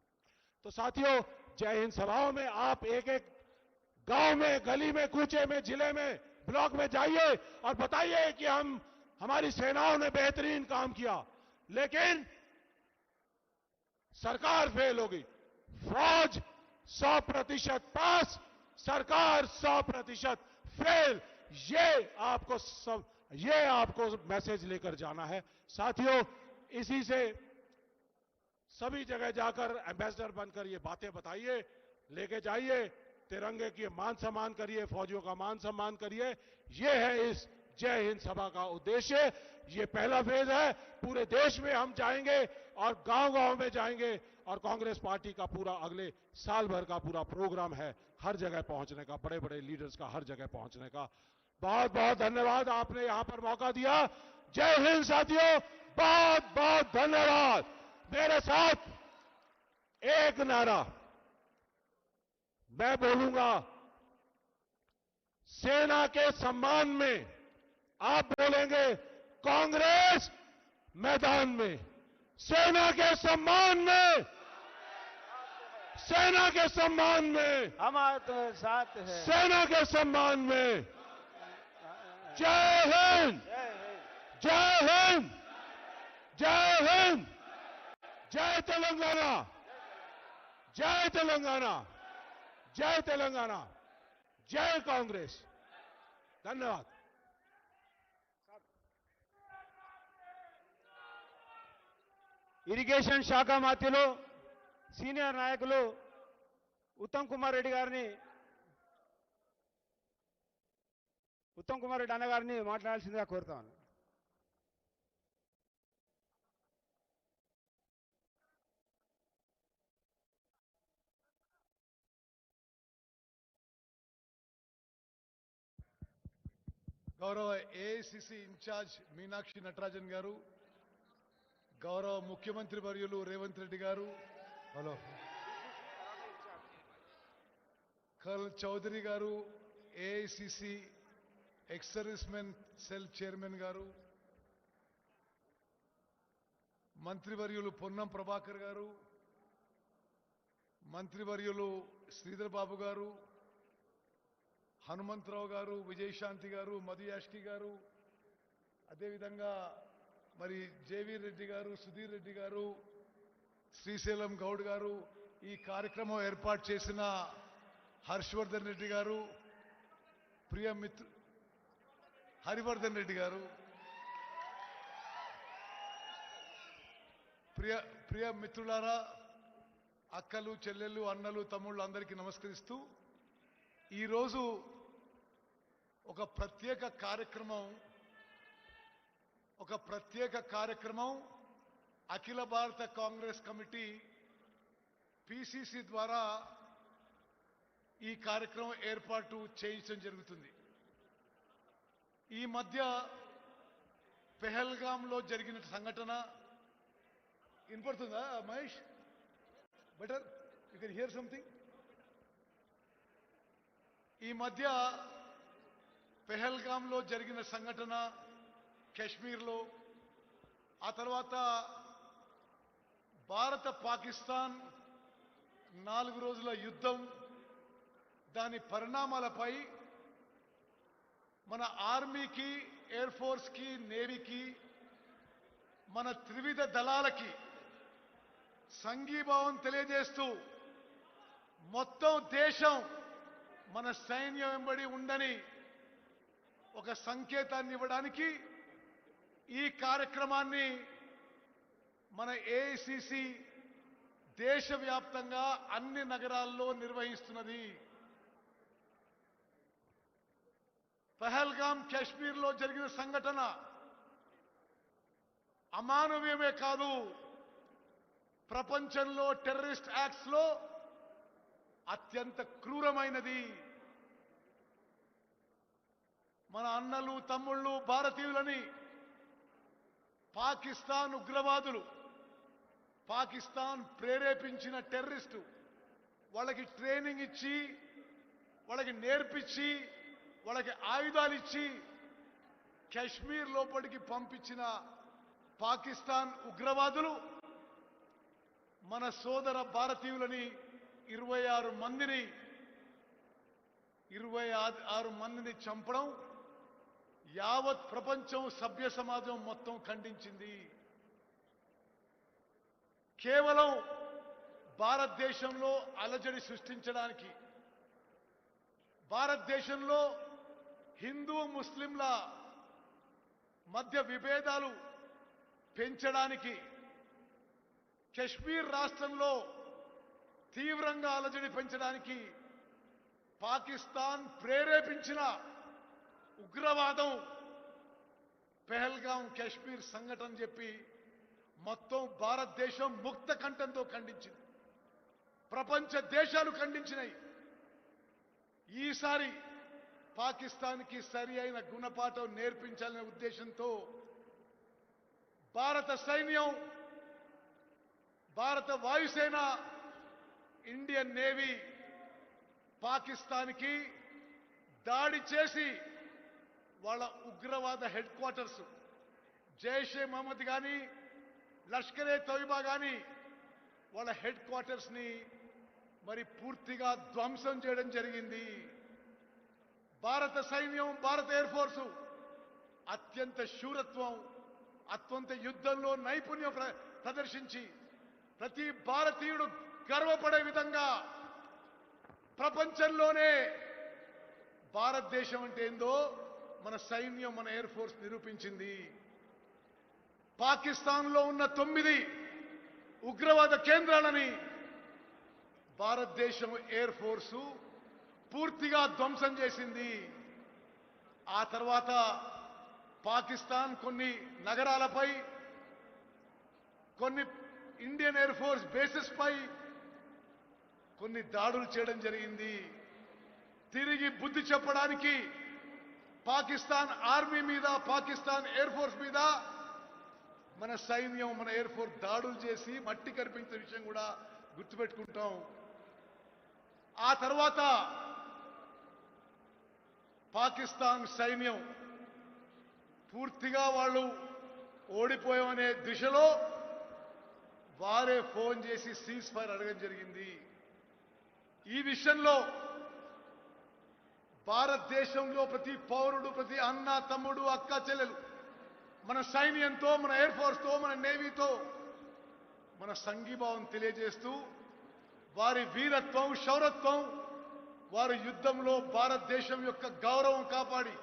तो साथियों, जय हिंद सभाओं में आप एक एक गांव में, गली में, कूचे में, जिले में, ब्लॉक में जाइए और बताइए कि हमारी सेनाओं ने बेहतरीन काम किया, लेकिन सरकार फेल होगी। फौज 100% पास, सरकार 100% फेल। ये आपको मैसेज लेकर जाना है। साथियों, इसी से सभी जगह जाकर एम्बेसडर बनकर ये बातें बताइए, लेके जाइए, तिरंगे की मान सम्मान करिए, फौजियों का मान सम्मान करिए। ये है इस जय हिंद सभा का उद्देश्य। ये पहला फेज है। पूरे देश में हम जाएंगे और गांव-गांव में जाएंगे, और कांग्रेस पार्टी का पूरा अगले साल भर का पूरा प्रोग्राम है हर जगह पहुंचने का, बड़े बड़े लीडर्स का हर जगह पहुंचने का। बहुत बहुत धन्यवाद, आपने यहां पर मौका दिया। जय हिंद साथियों, बहुत बहुत धन्यवाद। मेरे साथ एक नारा मैं बोलूंगा, सेना के सम्मान में। आप बोलेंगे कांग्रेस मैदान में, सेना के सम्मान में, सेना के सम्मान में, हमारे तो साथ है। सेना के सम्मान में। जय हिंद, जय हिंद, जय हिंद, जय तेलंगाना, जय तेलंगाना, जय तेलंगाना, जय कांग्रेस। धन्यवाद। ఇరిగేషన్ శాఖ మంత్రులు సీనియర్ నాయకులు ఉత్తమ్ కుమార్ రెడ్డి అన్నగారిని మాట్లాడాల్సిందిగా కోరుతాను. గౌరవ ఏఐసిసి ఇన్ఛార్జ్ మీనాక్షి నటరాజన్ గారు, గౌరవ ముఖ్యమంత్రి వర్యులు రేవంత్ రెడ్డి గారు, హలో కర్నల్ చౌదరి గారు, AICC ex service men cell chairman గారు, మంత్రివర్యులు పొన్నం ప్రభాకర్ గారు, మంత్రివర్యులు శ్రీధర్ బాబు గారు, హనుమంతరావు గారు, విజయశాంతి గారు, మధు యాష్కి గారు, అదేవిధంగా మరి జేవీ రెడ్డి గారు, సుధీర్ రెడ్డి గారు, శ్రీశైలం గౌడ్ గారు, ఈ కార్యక్రమం ఏర్పాటు చేసిన హర్షవర్ధన్ రెడ్డి గారు, హరివర్ధన్ రెడ్డి గారు, ప్రియ మిత్రులారా, అక్కలు, చెల్లెళ్ళు, అన్నలు, తమ్ముళ్ళు అందరికీ నమస్కరిస్తూ, ఈరోజు ఒక ప్రత్యేక కార్యక్రమం అఖిల భారత కాంగ్రెస్ కమిటీ పిసిసి ద్వారా ఈ కార్యక్రమం ఏర్పాటు చేయించడం జరుగుతుంది. ఈ మధ్య పెహల్గాంలో జరిగిన సంఘటన వినపడుతుందా Mahesh? Better you can hear something. ఈ మధ్య పెహల్గాంలో జరిగిన సంఘటన కశ్మీర్లో, ఆ తర్వాత భారత పాకిస్తాన్ 4 రోజుల యుద్ధం, దాని పరిణామాలపై మన ఆర్మీకి, ఎయిర్ ఫోర్స్కి, నేవీకి, మన త్రివిధ దళాలకి సంఘీభావం తెలియజేస్తూ మొత్తం దేశం మన సైన్యం వెంబడి ఉందని ఒక సంకేతాన్ని ఇవ్వడానికి ఈ కార్యక్రమాన్ని మన ఏఐసిసి దేశవ్యాప్తంగా అన్ని నగరాల్లో నిర్వహిస్తున్నది. పహల్గాం కాశ్మీర్లో జరిగిన సంఘటన అమానవీయమే కాదు, ప్రపంచంలో టెర్రరిస్ట్ యాక్ట్స్ లో అత్యంత క్రూరమైనది. మన అన్నలు, తమ్ముళ్ళు, భారతీయులని పాకిస్తాన్ ఉగ్రవాదులు, పాకిస్తాన్ ప్రేరేపించిన టెర్రరిస్టు వాళ్ళకి ట్రైనింగ్ ఇచ్చి, వాళ్ళకి నేర్పించి, వాళ్ళకి ఆయుధాలు ఇచ్చి కాశ్మీర్ లోపలికి పంపించిన పాకిస్తాన్ ఉగ్రవాదులు మన సోదర భారతీయులని 26 మందిని చంపడం యావత్ ప్రపంచం, సభ్య సమాజం మొత్తం ఖండించింది. కేవలం భారతదేశంలో అలజడి సృష్టించడానికి, భారతదేశంలో హిందూ ముస్లింల మధ్య విభేదాలు పెంచడానికి, కశ్మీర్ రాష్ట్రంలో తీవ్రంగా అలజడి పెంచడానికి పాకిస్తాన్ ప్రేరేపించిన ఉగ్రవాదం పెహల్గాం కాశ్మీర్ సంఘటన చెప్పి మొత్తం భారతదేశం ముక్త కంఠంతో ఖండించింది. ప్రపంచ దేశాలు ఖండించినాయి. ఈసారి పాకిస్తాన్కి సరి అయిన గుణపాఠం నేర్పించాలనే ఉద్దేశంతో భారత సైన్యం, భారత వాయుసేన, ఇండియన్ నేవీ పాకిస్తాన్కి దాడి చేసి వాళ్ళ ఉగ్రవాద హెడ్ క్వార్టర్స్ జైషే మహమ్మద్ కానీ, లష్కరే తోయిబా కానీ వాళ్ళ హెడ్ క్వార్టర్స్ ని మరి పూర్తిగా ధ్వంసం చేయడం జరిగింది. భారత సైన్యం, భారత ఎయిర్ ఫోర్సు అత్యంత శూరత్వం, అత్యంత యుద్ధంలో నైపుణ్యం ప్రదర్శించి ప్రతి భారతీయుడు గర్వపడే విధంగా ప్రపంచంలోనే భారతదేశం అంటే ఏందో మన సైన్యం, మన ఎయిర్ ఫోర్స్ నిరూపించింది. పాకిస్తాన్లో ఉన్న 9 ఉగ్రవాద కేంద్రాలని భారతదేశం ఎయిర్ ఫోర్సు పూర్తిగా ధ్వంసం చేసింది. ఆ తర్వాత పాకిస్తాన్ కొన్ని నగరాలపై, కొన్ని ఇండియన్ ఎయిర్ ఫోర్స్ బేసెస్ పై కొన్ని దాడులు చేయడం జరిగింది. తిరిగి బుద్ధి చెప్పడానికి పాకిస్తాన్ ఆర్మీ మీద, పాకిస్తాన్ ఎయిర్ ఫోర్స్ మీద మన సైన్యం, మన ఎయిర్ ఫోర్స్ దాడులు చేసి మట్టి కనిపించిన విషయం కూడా గుర్తుపెట్టుకుంటాం. ఆ తర్వాత పాకిస్తాన్ సైన్యం పూర్తిగా వాళ్ళు ఓడిపోయామనే దిశలో వారే ఫోన్ చేసి సీజ్ ఫైర్ అడగడం జరిగింది. ఈ విషయంలో భారతదేశంలో ప్రతి పౌరుడు, ప్రతి అన్న, తమ్ముడు, అక్క, చెల్లెలు మన సైన్యంతో, మన ఎయిర్ ఫోర్స్తో, మన నేవీతో మన సంఘీభావం తెలియజేస్తూ వారి వీరత్వం, శౌరత్వం, వారి యుద్ధంలో భారతదేశం యొక్క గౌరవం కాపాడి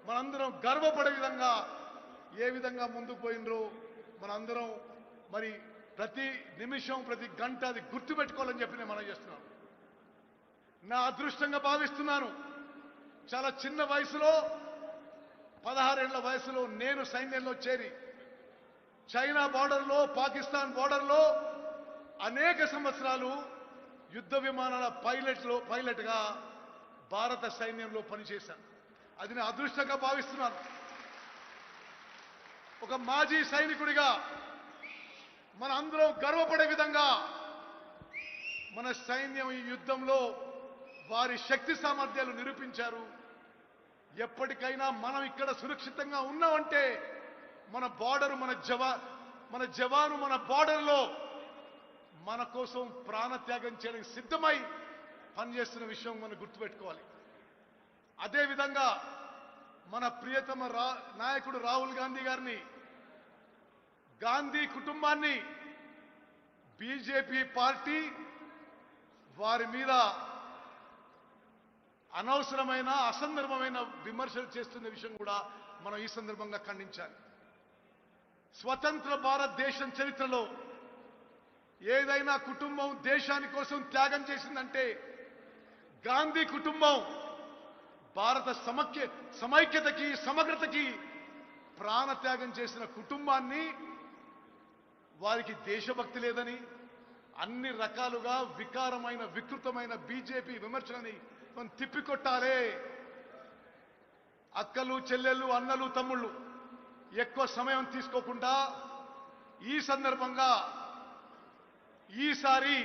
మనందరం గర్వపడే విధంగా ఏ విధంగా ముందుకు పోయినరో మనందరం మరి ప్రతి నిమిషం, ప్రతి గంట అది గుర్తుపెట్టుకోవాలని చెప్పి నేను మనం చేస్తున్నాను. నా అదృష్టంగా భావిస్తున్నాను. చాలా చిన్న వయసులో, 16 ఏళ్ల వయసులో నేను సైన్యంలో చేరి చైనా బార్డర్లో, పాకిస్తాన్ బార్డర్లో అనేక సంవత్సరాలు యుద్ధ విమానాల పైలట్గా భారత సైన్యంలో పనిచేశాను. అది నేను అదృష్టంగా భావిస్తున్నాను. ఒక మాజీ సైనికుడిగా మన అందరం గర్వపడే విధంగా మన సైన్యం ఈ యుద్ధంలో వారి శక్తి సామర్థ్యాలు నిరూపించారు. ఎప్పటికైనా మనం ఇక్కడ సురక్షితంగా ఉన్నామంటే మన బార్డర్ మన జవాను మన బార్డర్లో మన కోసం ప్రాణత్యాగం చేయడానికి సిద్ధమై పనిచేస్తున్న విషయం మనం గుర్తుపెట్టుకోవాలి. అదేవిధంగా మన ప్రియతమ నాయకుడు రాహుల్ గాంధీ గారిని, గాంధీ కుటుంబాన్ని బీజేపీ పార్టీ వారి మీద అనవసరమైన అసందర్భమైన విమర్శలు చేస్తున్న విషయం కూడా మనం ఈ సందర్భంగా ఖండించాలి. స్వతంత్ర భారతదేశం చరిత్రలో ఏదైనా కుటుంబం దేశాని కోసం త్యాగం చేసిందంటే గాంధీ కుటుంబం భారత సమైక్యతకి సమగ్రతకి ప్రాణత్యాగం చేసిన కుటుంబాన్ని, వారికి దేశభక్తి లేదని అన్ని రకాలుగా వికారమైన వికృతమైన బీజేపీ విమర్శలని మనం తిప్పికొట్టాలి. అక్కలు చెల్లెళ్ళు అన్నలు తమ్ముళ్ళు ఎక్కువ సమయం తీసుకోకుండా ఈ సందర్భంగా ఈసారి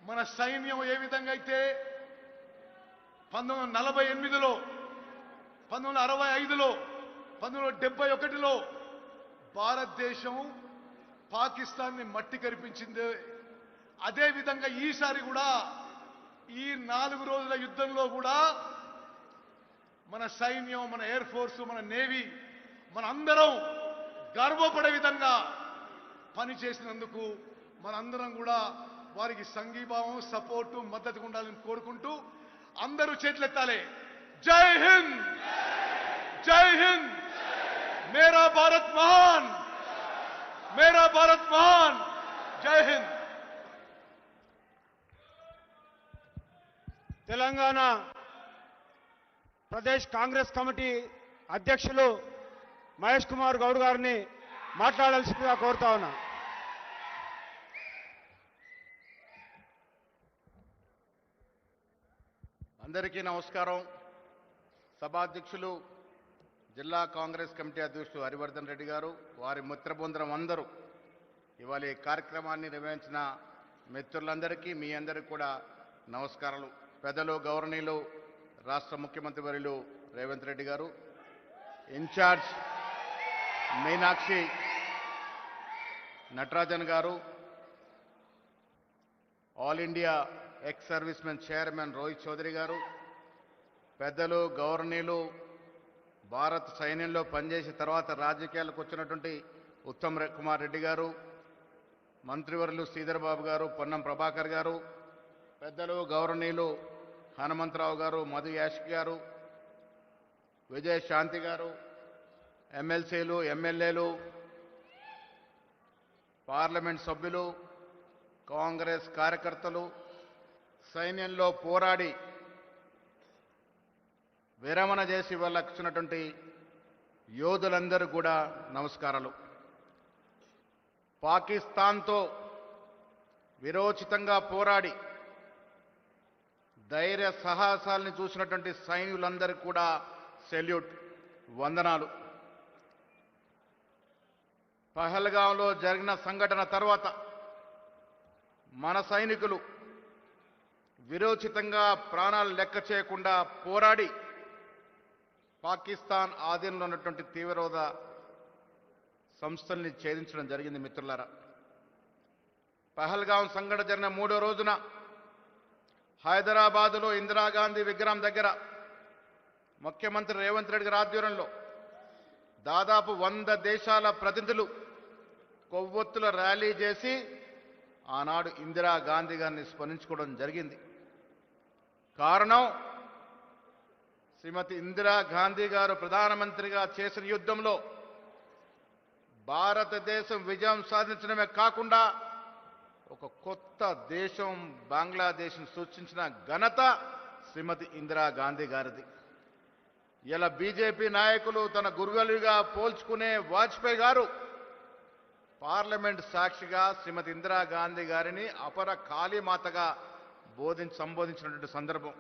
మన సైన్యం ఏ విధంగా అయితే 1948లో 1965లో 1971లో భారతదేశం పాకిస్తాన్ని మట్టి కరిపించింది, అదేవిధంగా ఈసారి కూడా ఈ 4 రోజుల యుద్ధంలో కూడా మన సైన్యం, మన ఎయిర్ ఫోర్స్, మన నేవీ, మన అందరం గర్వపడే విధంగా పనిచేసినందుకు మనందరం కూడా వారికి సంఘీభావం, సపోర్టు, మద్దతు ఉండాలని కోరుకుంటూ అందరూ చేతులెత్తాలి. జై హింద్, జై హింద్, మేరా భారత్ మహాన్, మేరా భారత్ మహాన్, జై హింద్. తెలంగాణ ప్రదేశ్ కాంగ్రెస్ కమిటీ అధ్యక్షులు మహేష్ కుమార్ గౌడ్ గారిని మాట్లాడాల్సిందిగా కోరుతా ఉన్నా. అందరికీ నమస్కారం. సభాధ్యక్షులు జిల్లా కాంగ్రెస్ కమిటీ అధ్యక్షులు హరివర్ధన్ రెడ్డి గారు, వారి మిత్రబృందం అందరూ, ఇవాళ ఈ కార్యక్రమాన్ని నిర్వహించిన మిత్రులందరికీ మీ అందరికీ కూడా నమస్కారాలు. పెద్దలు గౌరవనీయులు రాష్ట్ర ముఖ్యమంత్రి వర్యులు రేవంత్ రెడ్డి గారు, ఇన్ఛార్జ్ మీనాక్షి నటరాజన్ గారు, all India ex servicemen chairman Rohit Chaudhary గారు, పెద్దలు గౌరవనీయులు భారత సైన్యంలో పనిచేసిన తర్వాత రాజకీయాలకు వచ్చినటువంటి ఉత్తమ్ కుమార్ రెడ్డి గారు, మంత్రివర్యులు శ్రీధర్ బాబు గారు, పొన్నం ప్రభాకర్ గారు, పెద్దలు గౌరవనీయులు హనుమంతరావు గారు, మధు యాష్కి గారు, విజయ శాంతి గారు, ఎమ్మెల్సీలు, ఎమ్మెల్యేలు, పార్లమెంట్ సభ్యులు, కాంగ్రెస్ కార్యకర్తలు, సైన్యంలో పోరాడి విరమణ చేసి వాళ్ళకు వచ్చినటువంటి యోధులందరూ కూడా నమస్కారాలు. పాకిస్తాన్తో విరోచితంగా పోరాడి ధైర్య సాహసాలని చూసినటువంటి సైనికులందరికీ కూడా సెల్యూట్, వందనాలు. పహల్గాంలో జరిగిన సంఘటన తర్వాత మన సైనికులు విరోచితంగా ప్రాణాలు లెక్క చేయకుండా పోరాడి పాకిస్తాన్ ఆధీనంలో ఉన్నటువంటి తీవ్రవాద సంస్థల్ని ఛేదించడం జరిగింది. మిత్రులారా, పహల్గాం సంఘటన జరిగిన 3వ రోజున హైదరాబాదులో ఇందిరాగాంధీ విగ్రహం దగ్గర ముఖ్యమంత్రి రేవంత్ రెడ్డి గారి ఆధ్వర్యంలో దాదాపు 100 దేశాల ప్రతినిధులు కొవ్వొత్తుల ర్యాలీ చేసి ఆనాడు ఇందిరాగాంధీ గారిని స్మరించుకోవడం జరిగింది. కారణం, శ్రీమతి ఇందిరాగాంధీ గారు ప్రధానమంత్రిగా చేసిన యుద్ధంలో భారతదేశం విజయం సాధించడమే కాకుండా ఒక కొత్త దేశం బంగ్లాదేశ్ను సృష్టించిన ఘనత శ్రీమతి ఇందిరాగాంధీ గారిది. ఇలా బీజేపీ నాయకులు తన గురువులుగా పోల్చుకునే వాజ్పేయి గారు పార్లమెంట్ సాక్షిగా శ్రీమతి ఇందిరాగాంధీ గారిని అపర కాళీమాతగా సంబోధించినటువంటి సందర్భం.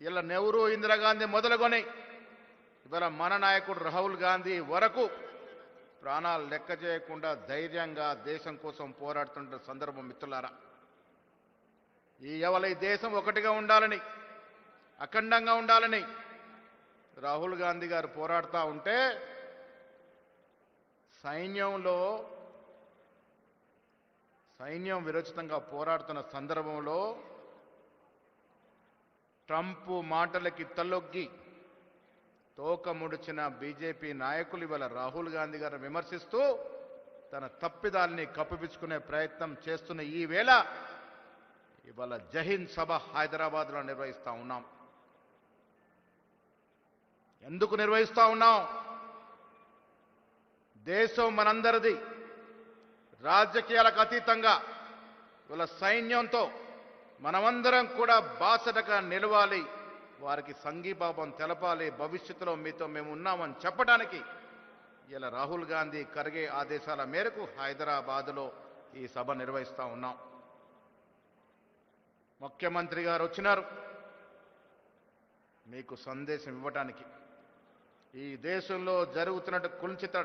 ఇలా నెహ్రూ, ఇందిరాగాంధీ మొదలుకొని ఇవాళ మన నాయకుడు రాహుల్ గాంధీ వరకు ప్రాణాలు లెక్క చేయకుండా ధైర్యంగా దేశం కోసం పోరాడుతున్న సందర్భం. మిత్రులారా, ఈ దేశం ఒకటిగా ఉండాలని, అఖండంగా ఉండాలని రాహుల్ గాంధీ గారు పోరాడుతూ ఉంటే సైన్యం విరోచితంగా పోరాడుతున్న సందర్భంలో ట్రంప్ మాటలకి తలొగ్గి తోక ముడిచిన బీజేపీ నాయకులు ఇవాళ రాహుల్ గాంధీ గారిని విమర్శిస్తూ తన తప్పిదాల్ని కప్పిపుచ్చుకునే ప్రయత్నం చేస్తున్న ఈ వేళ ఇవాళ జైహింద్ సభ హైదరాబాద్లో నిర్వహిస్తా ఉన్నాం. ఎందుకు నిర్వహిస్తా ఉన్నాం? దేశం మనందరిది. రాజకీయాలకు అతీతంగా ఇవాళ సైన్యంతో మనమందరం కూడా బాసటగా నిలవాలి, వారికి సంఘీభావం తెలపాలి, భవిష్యత్తులో మీతో మేము ఉన్నామని చెప్పడానికి ఇలా రాహుల్ గాంధీ ఖర్గే ఆదేశాల మేరకు హైదరాబాదులో ఈ సభ నిర్వహిస్తా ఉన్నాం. ముఖ్యమంత్రి గారు వచ్చినారు మీకు సందేశం ఇవ్వడానికి, ఈ దేశంలో జరుగుతున్నట్టు కుల్చిత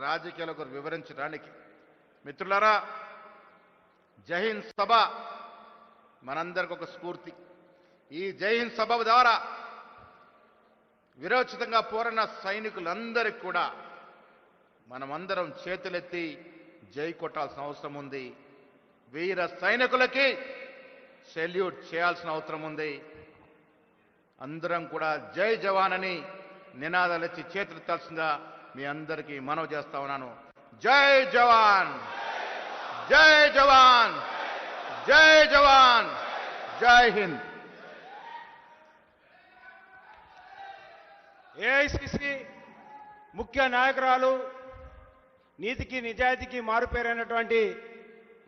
రాజకీయాలకు వివరించడానికి. మిత్రులారా, జైహింద్ సభ మనందరికి ఒక స్ఫూర్తి. ఈ జైహింద్ సభ ద్వారా విరోచితంగా పోరాడిన సైనికులందరికీ కూడా మనమందరం చేతులెత్తి జై కొట్టాల్సిన అవసరం ఉంది. వీర సైనికులకి సెల్యూట్ చేయాల్సిన అవసరం ఉంది. అందరం కూడా జై జవాన్ అని నినాదాలు ఇచ్చి చేతులెత్తాల్సిందిగా మీ అందరికీ మనవి చేస్తా ఉన్నాను. జై జవాన్, జై జవాన్, జై జవాన్, జై హింద్. ఏఐసిసి ముఖ్య నాయకురాలు, నీతికి నిజాయితీకి మారుపేరైనటువంటి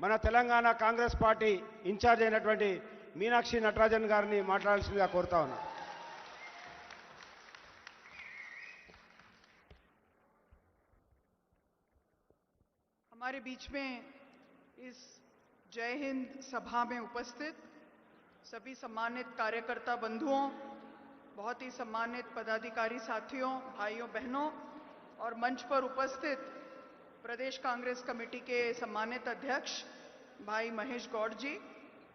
మన తెలంగాణ కాంగ్రెస్ పార్టీ ఇన్ఛార్జ్ అయినటువంటి మీనాక్షి నటరాజన్ గారిని మాట్లాడాల్సిందిగా కోరుతా ఉన్నా. हमारे बीच में इस जय हिंद सभा में उपस्थित सभी सम्मानित कार्यकर्ता बंधुओं, बहुत ही सम्मानित पदाधिकारी साथियों, भाइयों बहनों और मंच पर उपस्थित प्रदेश कांग्रेस कमेटी के सम्मानित अध्यक्ष भाई महेश गौड़ जी,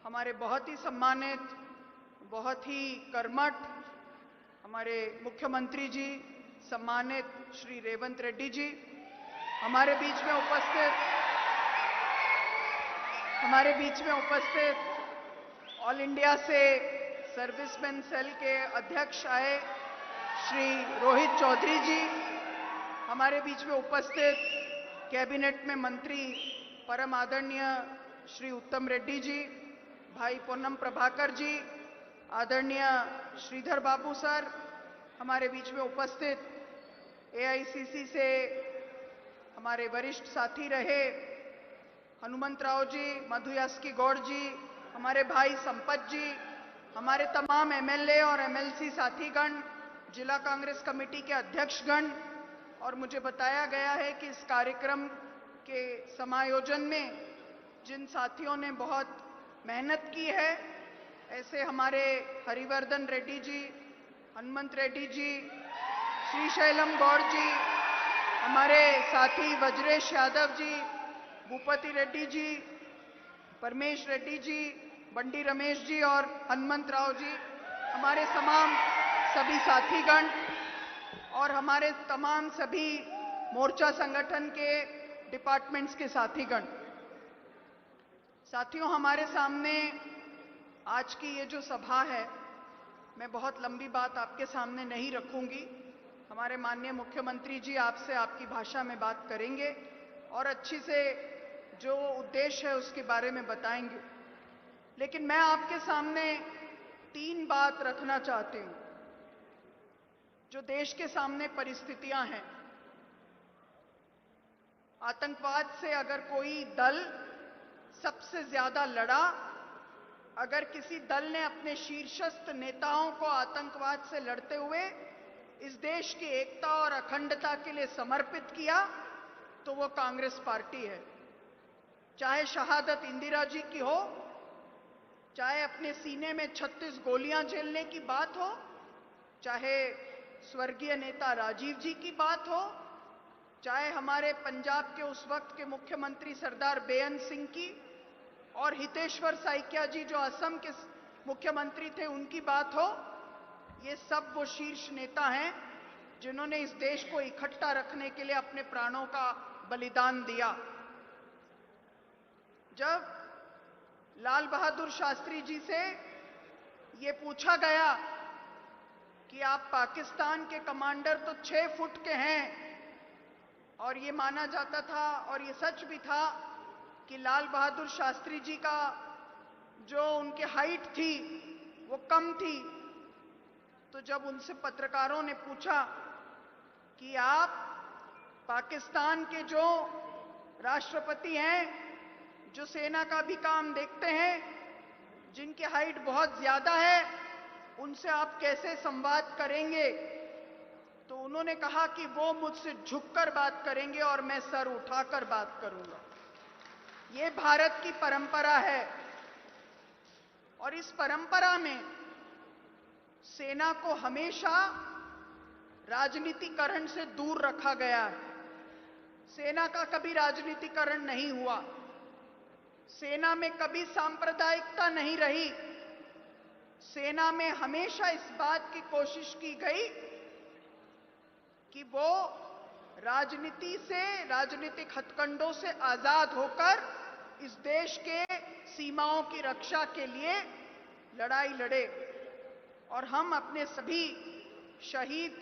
हमारे बहुत ही सम्मानित, बहुत ही कर्मठ हमारे मुख्यमंत्री जी सम्मानित श्री रेवंत रेड्डी जी, हमारे बीच में उपस्थित ऑल इंडिया से सर्विसमैन सेल के अध्यक्ष आए श्री रोहित चौधरी जी, हमारे बीच में उपस्थित कैबिनेट में मंत्री परम आदरणीय श्री उत्तम रेड्डी जी, भाई पोन्नम प्रभाकर जी, आदरणीय श्रीधर बाबू सर, हमारे बीच में उपस्थित एआईसीसी से हमारे वरिष्ठ साथी रहे हनुमंतराव जी, मधु यास्की गौड़ जी, हमारे भाई संपत जी, हमारे तमाम एमएलए और एमएलसी साथीगण, जिला कांग्रेस कमेटी के अध्यक्षगण, और मुझे बताया गया है कि इस कार्यक्रम के समायोजन में जिन साथियों ने बहुत मेहनत की है, ऐसे हमारे हरिवर्धन रेड्डी जी, हनुमंत रेड्डी जी, श्रीशैलम गौड़ जी, हमारे साथी वज्रेश यादव जी, भूपति रेड्डी जी, परमेश रेड्डी जी, बंडी रमेश जी और हनुमंत राव जी, हमारे तमाम सभी साथीगण और हमारे तमाम सभी मोर्चा संगठन के डिपार्टमेंट्स के साथीगण। साथियों, हमारे सामने आज की ये जो सभा है, मैं बहुत लंबी बात आपके सामने नहीं रखूंगी। हमारे माननीय मुख्यमंत्री जी आपसे आपकी भाषा में बात करेंगे और अच्छी से जो उद्देश्य है उसके बारे में बताएंगे। लेकिन मैं आपके सामने 3 बात रखना चाहती हूं जो देश के सामने परिस्थितियां हैं। आतंकवाद से अगर कोई दल सबसे ज्यादा लड़ा, अगर किसी दल ने अपने शीर्षस्थ नेताओं को आतंकवाद से लड़ते हुए इस देश की एकता और अखंडता के लिए समर्पित किया, तो वो कांग्रेस पार्टी है। चाहे शहादत इंदिरा जी की हो, चाहे अपने सीने में 36 गोलियां झेलने की बात हो, चाहे स्वर्गीय नेता राजीव जी की बात हो, चाहे हमारे पंजाब के उस वक्त के मुख्यमंत्री सरदार बेअंत सिंह की और हितेश्वर साइकिया जी जो असम के मुख्यमंत्री थे उनकी बात हो, ये सब वो शीर्ष नेता हैं जिन्होंने इस देश को इकट्ठा रखने के लिए अपने प्राणों का बलिदान दिया। जब लाल बहादुर शास्त्री जी से ये पूछा गया कि आप पाकिस्तान के कमांडर तो 6 फुट के हैं, और ये माना जाता था और ये सच भी था कि लाल बहादुर शास्त्री जी का जो उनके हाइट थी वो कम थी, तो जब उनसे पत्रकारों ने पूछा कि आप पाकिस्तान के जो राष्ट्रपति हैं, जो सेना का भी काम देखते हैं, जिनकी हाइट बहुत ज्यादा है, उनसे आप कैसे संवाद करेंगे? तो उन्होंने कहा कि वो मुझसे झुककर बात करेंगे और मैं सर उठाकर बात करूंगा। ये भारत की परंपरा है, और इस परंपरा में सेना को हमेशा राजनीतिकरण से दूर रखा गया है। सेना का कभी राजनीतिकरण नहीं हुआ, सेना में कभी सांप्रदायिकता नहीं रही। सेना में हमेशा इस बात की कोशिश की गई कि वो राजनीति से, राजनीतिक हथकंडों से आजाद होकर इस देश के सीमाओं की रक्षा के लिए लड़ाई लड़े। और हम अपने सभी शहीद,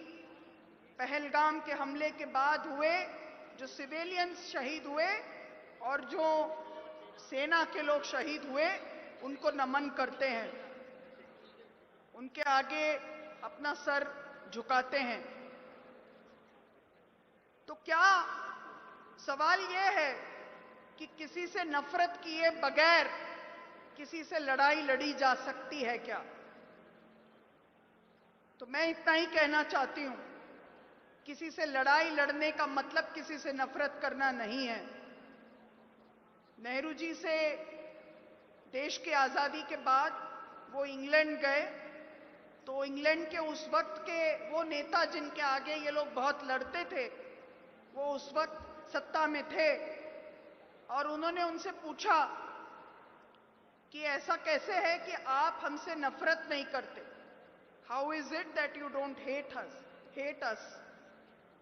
पहलगाम के हमले के बाद हुए जो सिविलियंस शहीद हुए और जो सेना के लोग शहीद हुए, उनको नमन करते हैं, उनके आगे अपना सर झुकाते हैं। तो क्या सवाल यह है कि किसी से नफरत किए बगैर किसी से लड़ाई लड़ी जा सकती है क्या? तो मैं इतना ही कहना चाहती हूं, किसी से लड़ाई लड़ने का मतलब किसी से नफरत करना नहीं है। नेहरू जी से देश की आजादी के बाद वो इंग्लैंड गए, तो इंग्लैंड के उस वक्त के वो नेता जिनके आगे ये लोग बहुत लड़ते थे, वो उस वक्त सत्ता में थे, और उन्होंने उनसे पूछा कि ऐसा कैसे है कि आप हमसे नफरत नहीं करते? How is it that you don't hate us?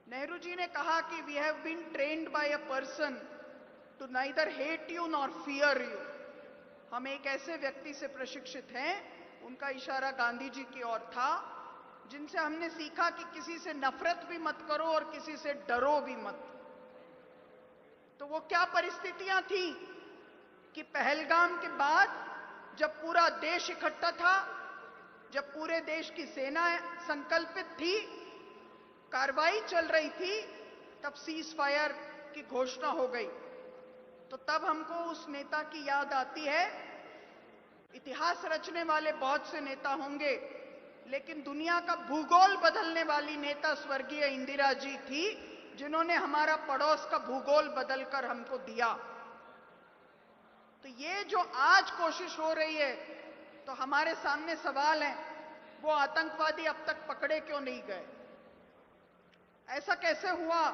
Nehru ji ने कहा कि we have been trained by a person to neither hate you nor fear you. हम एक ऐसे व्यक्ति से प्रशिक्षित हैं, उनका इशारा गांधी जी की ओर था, जिनसे हमने सीखा कि किसी से नफरत भी मत करो और किसी से डरो भी मत। तो वो क्या परिस्थितियां थी कि पहलगाम के बाद जब पूरा देश इकट्ठा था, जब पूरे देश की सेना संकल्पित थी, कार्रवाई चल रही थी, तब सीज फायर की घोषणा हो गई। तो तब हमको उस नेता की याद आती है। इतिहास रचने वाले बहुत से नेता होंगे, लेकिन दुनिया का भूगोल बदलने वाली नेता स्वर्गीय इंदिरा जी थी, जिन्होंने हमारा पड़ोस का भूगोल बदलकर हमको दिया। तो ये जो आज कोशिश हो रही है, तो हमारे सामने सवाल है, वो आतंकवादी अब तक पकड़े क्यों नहीं गए? ऐसा कैसे हुआ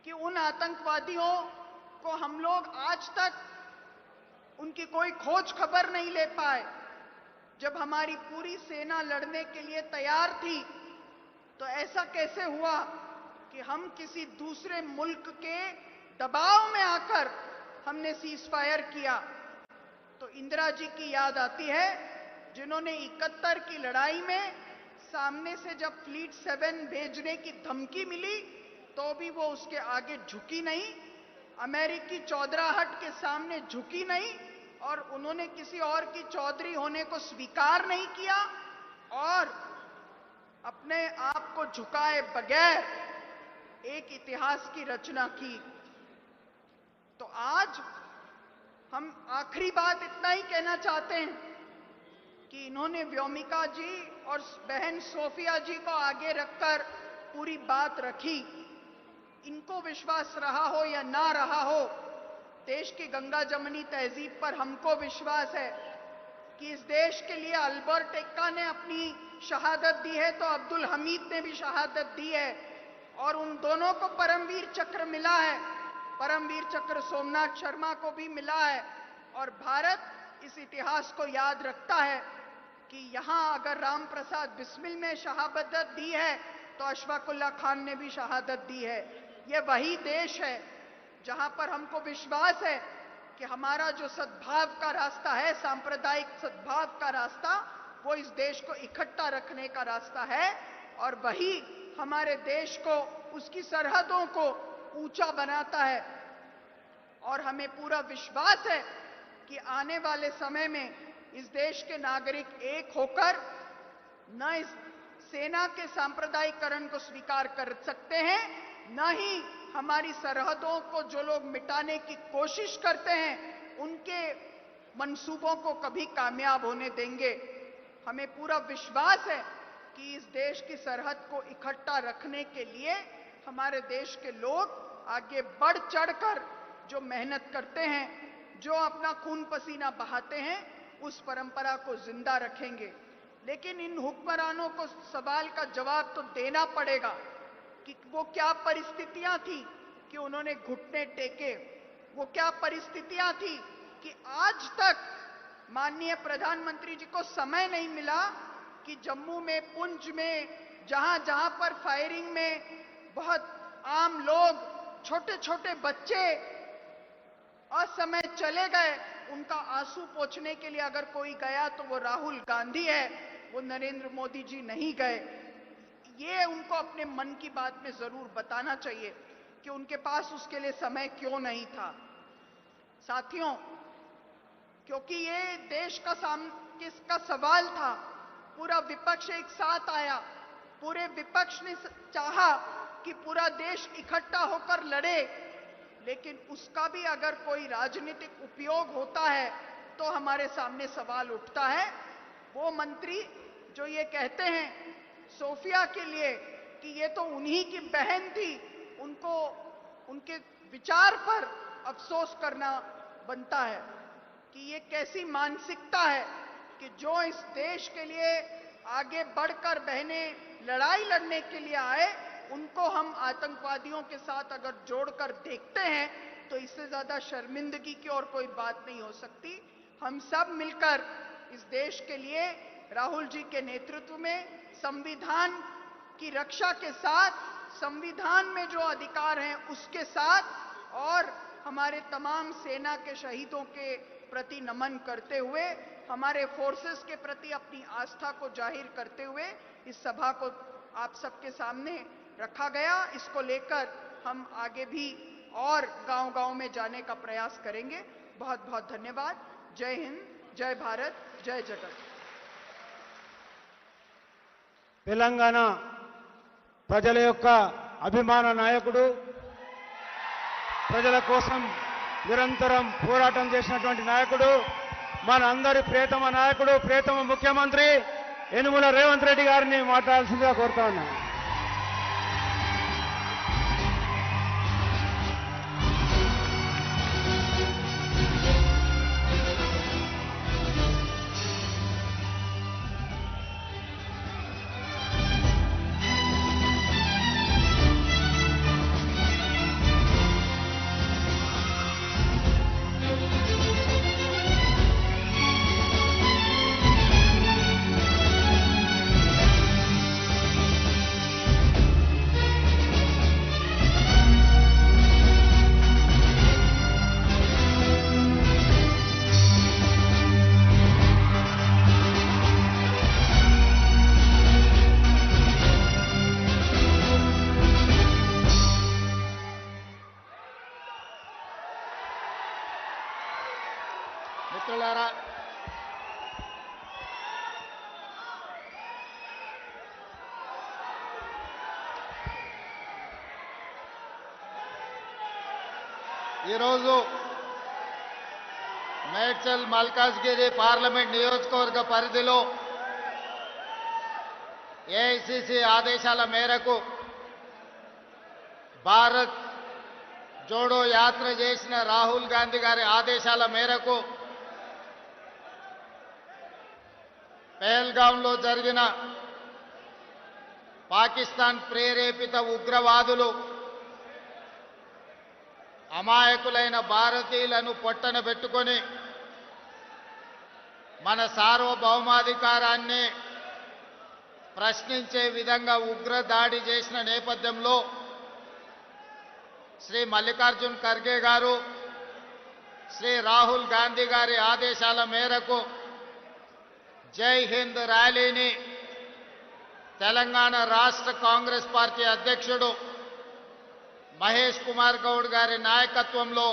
कि उन आतंकवादियों को हम लोग आज तक उनकी कोई खोज खबर नहीं ले पाए? जब हमारी पूरी सेना लड़ने के लिए तैयार थी, तो ऐसा कैसे हुआ कि हम किसी दूसरे मुल्क के दबाव में आकर हमने सीज फायर किया? तो इंदिरा जी की याद आती है, जिन्होंने 71 की लड़ाई में सामने से जब फ्लीट 7 भेजने की धमकी मिली, तो भी वो उसके आगे झुकी नहीं, अमेरिकी चौधराहट के सामने झुकी नहीं, और उन्होंने किसी और की चौधरी होने को स्वीकार नहीं किया, और अपने आप को झुकाए बगैर एक इतिहास की रचना की। तो आज हम आखिरी बात इतना ही कहना चाहते हैं कि इन्होंने व्योमिका जी और बहन सोफिया जी को आगे रखकर पूरी बात रखी। इनको विश्वास रहा हो या ना रहा हो, देश की गंगा जमनी तहजीब पर हमको विश्वास है कि इस देश के लिए अल्बर्ट एक्का ने अपनी शहादत दी है, तो अब्दुल हमीद ने भी शहादत दी है, और उन दोनों को परमवीर चक्र मिला है। परमवीर चक्र सोमनाथ शर्मा को भी मिला है। और भारत इस इतिहास को याद रखता है कि यहां अगर राम प्रसाद बिस्मिल में शहादत दी है, तो अशफाकुल्ला खान ने भी शहादत दी है। ये वही देश है जहां पर हमको विश्वास है कि हमारा जो सद्भाव का रास्ता है, सांप्रदायिक सद्भाव का रास्ता, वो इस देश को इकट्ठा रखने का रास्ता है और वही हमारे देश को, उसकी सरहदों को ऊंचा बनाता है। और हमें पूरा विश्वास है कि आने वाले समय में इस देश के नागरिक एक होकर न इस सेना के सांप्रदायिकरण को स्वीकार कर सकते हैं, न ही हमारी सरहदों को जो लोग मिटाने की कोशिश करते हैं उनके मंसूबों को कभी कामयाब होने देंगे। हमें पूरा विश्वास है कि इस देश की सरहद को इकट्ठा रखने के लिए हमारे देश के लोग आगे बढ़ चढ़कर जो मेहनत करते हैं, जो अपना खून पसीना बहाते हैं, उस परंपरा को जिंदा रखेंगे। लेकिन इन हुक्मरानों को सवाल का जवाब तो देना पड़ेगा कि वो क्या परिस्थितियां थी कि उन्होंने घुटने टेके, वो क्या परिस्थितियां थी कि आज तक माननीय प्रधानमंत्री जी को समय नहीं मिला कि जम्मू में, पुंछ में, जहां जहां पर फायरिंग में बहुत आम लोग, छोटे छोटे बच्चे असमय चले गए, उनका आंसू पोंछने के लिए अगर कोई गया तो वो राहुल गांधी है, वो नरेंद्र मोदी जी नहीं गए। ये उनको अपने मन की बात में जरूर बताना चाहिए कि उनके पास उसके लिए समय क्यों नहीं था। साथियों, क्योंकि ये देश का सवाल था, पूरा विपक्ष एक साथ आया, पूरे विपक्ष ने चाहा कि पूरा देश इकट्ठा होकर लड़े, लेकिन उसका भी अगर कोई राजनीतिक उपयोग होता है तो हमारे सामने सवाल उठता है। वो मंत्री जो ये कहते हैं सोफिया के लिए कि ये तो उन्हीं की बहन थी, उनको उनके विचार पर अफसोस करना बनता है कि ये कैसी मानसिकता है कि जो इस देश के लिए आगे बढ़कर बहनें लड़ाई लड़ने के लिए आए, उनको हम आतंकवादियों के साथ अगर जोड़कर देखते हैं तो इससे ज्यादा शर्मिंदगी की और कोई बात नहीं हो सकती। हम सब मिलकर इस देश के लिए राहुल जी के नेतृत्व में संविधान की रक्षा के साथ, संविधान में जो अधिकार हैं उसके साथ और हमारे तमाम सेना के शहीदों के प्रति नमन करते हुए, हमारे फोर्सेस के प्रति अपनी आस्था को जाहिर करते हुए इस सभा को आप सबके सामने रखा गया। इसको लेकर हम आगे भी और गांव-गांव में जाने का प्रयास करेंगे। बहुत बहुत धन्यवाद। जय हिंद, जय भारत, जय जगत। తెలంగాణ ప్రజల యొక్క అభిమాన నాయకుడు, ప్రజల కోసం నిరంతరం పోరాటం చేసినటువంటి నాయకుడు, మన అందరి ప్రియతమ నాయకుడు, ప్రియతమ ముఖ్యమంత్రి యనుమల రేవంత్ రెడ్డి గారిని మాట్లాడాల్సిందిగా కోరుతా ఉన్నాను. మిత్రులారా, ఈరోజు మేడ్చల్ మల్కాజ్గిరి పార్లమెంట్ నియోజకవర్గ పరిధిలో ఏఐసిసి ఆదేశాల మేరకు భారత్ జోడో యాత్ర చేసిన రాహుల్ గాంధీ గారి ఆదేశాల మేరకు పహల్గాంలో జరిగిన పాకిస్తాన్ ప్రేరేపిత ఉగ్రవాదులు అమాయకులైన భారతీయులను పొట్టన పెట్టుకొని మన సార్వభౌమాధికారాన్ని ప్రశ్నించే విధంగా ఉగ్ర దాడి చేసిన నేపథ్యంలో శ్రీ మల్లికార్జున్ ఖర్గే గారు శ్రీ రాహుల్ గాంధీ గారి ఆదేశాల మేరకు జై హింద్ ర్యాలీని తెలంగాణ రాష్ట్ర కాంగ్రెస్ పార్టీ అధ్యక్షుడు మహేష్ కుమార్ గౌడ్ గారి నాయకత్వంలో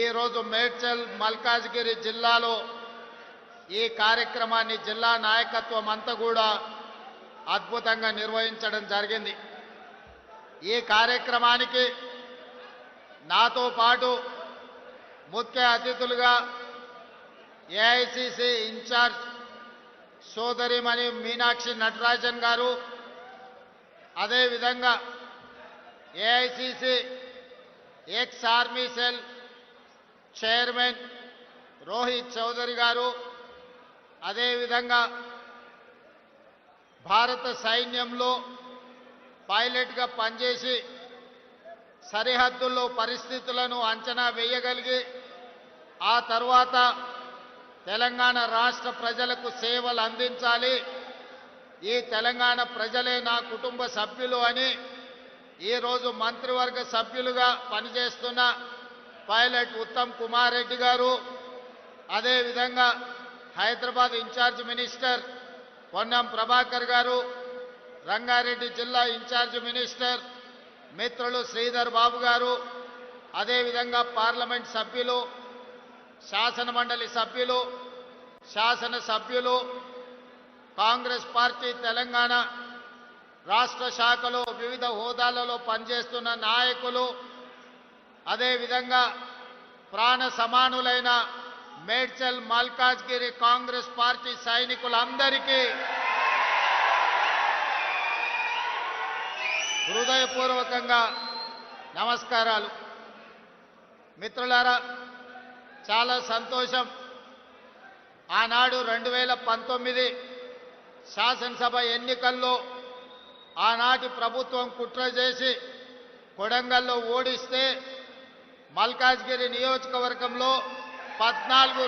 ఈరోజు మేడ్చల్ మల్కాజ్గిరి జిల్లాలో ఈ కార్యక్రమాన్ని జిల్లా నాయకత్వం అంతా కూడా అద్భుతంగా నిర్వహించడం జరిగింది. ఈ కార్యక్రమానికి నాతో పాటు ముఖ్య అతిథులుగా ఏఐసిసి ఇన్ఛార్జ్ సోదరిమణి మీనాక్షి నటరాజన్ గారు, అదేవిధంగా AICC ex army cell chairman Rohit Chaudhary గారు, అదేవిధంగా భారత సైన్యంలో పైలట్గా పనిచేసి సరిహద్దుల్లో పరిస్థితులను అంచనా వేయగలిగి ఆ తర్వాత తెలంగాణ రాష్ట్ర ప్రజలకు సేవలు అందించాలి, ఈ తెలంగాణ ప్రజలే నా కుటుంబ సభ్యులు అని ఈరోజు మంత్రివర్గ సభ్యులుగా పనిచేస్తున్న పైలట్ ఉత్తమ్ కుమార్ రెడ్డి గారు, అదేవిధంగా హైదరాబాద్ ఇన్ఛార్జ్ మినిస్టర్ పొన్నం ప్రభాకర్ గారు, రంగారెడ్డి జిల్లా ఇన్ఛార్జ్ మినిస్టర్ మిత్రులు శ్రీధర్ బాబు గారు, అదేవిధంగా పార్లమెంట్ సభ్యులు, శాసన మండలి సభ్యులు, శాసన సభ్యులు, కాంగ్రెస్ పార్టీ తెలంగాణ రాష్ట్ర శాఖలో వివిధ హోదాలలో పనిచేస్తున్న నాయకులు, అదేవిధంగా ప్రాణ సమానులైన మేడ్చల్ మల్కాజ్గిరి కాంగ్రెస్ పార్టీ సైనికులందరికీ హృదయపూర్వకంగా నమస్కారాలు. మిత్రులారా, చాలా సంతోషం. ఆనాడు 2019 శాసనసభ ఎన్నికల్లో ఆనాటి ప్రభుత్వం కుట్ర చేసి కొడంగల్లో ఓడిస్తే మల్కాజ్గిరి నియోజకవర్గంలో 14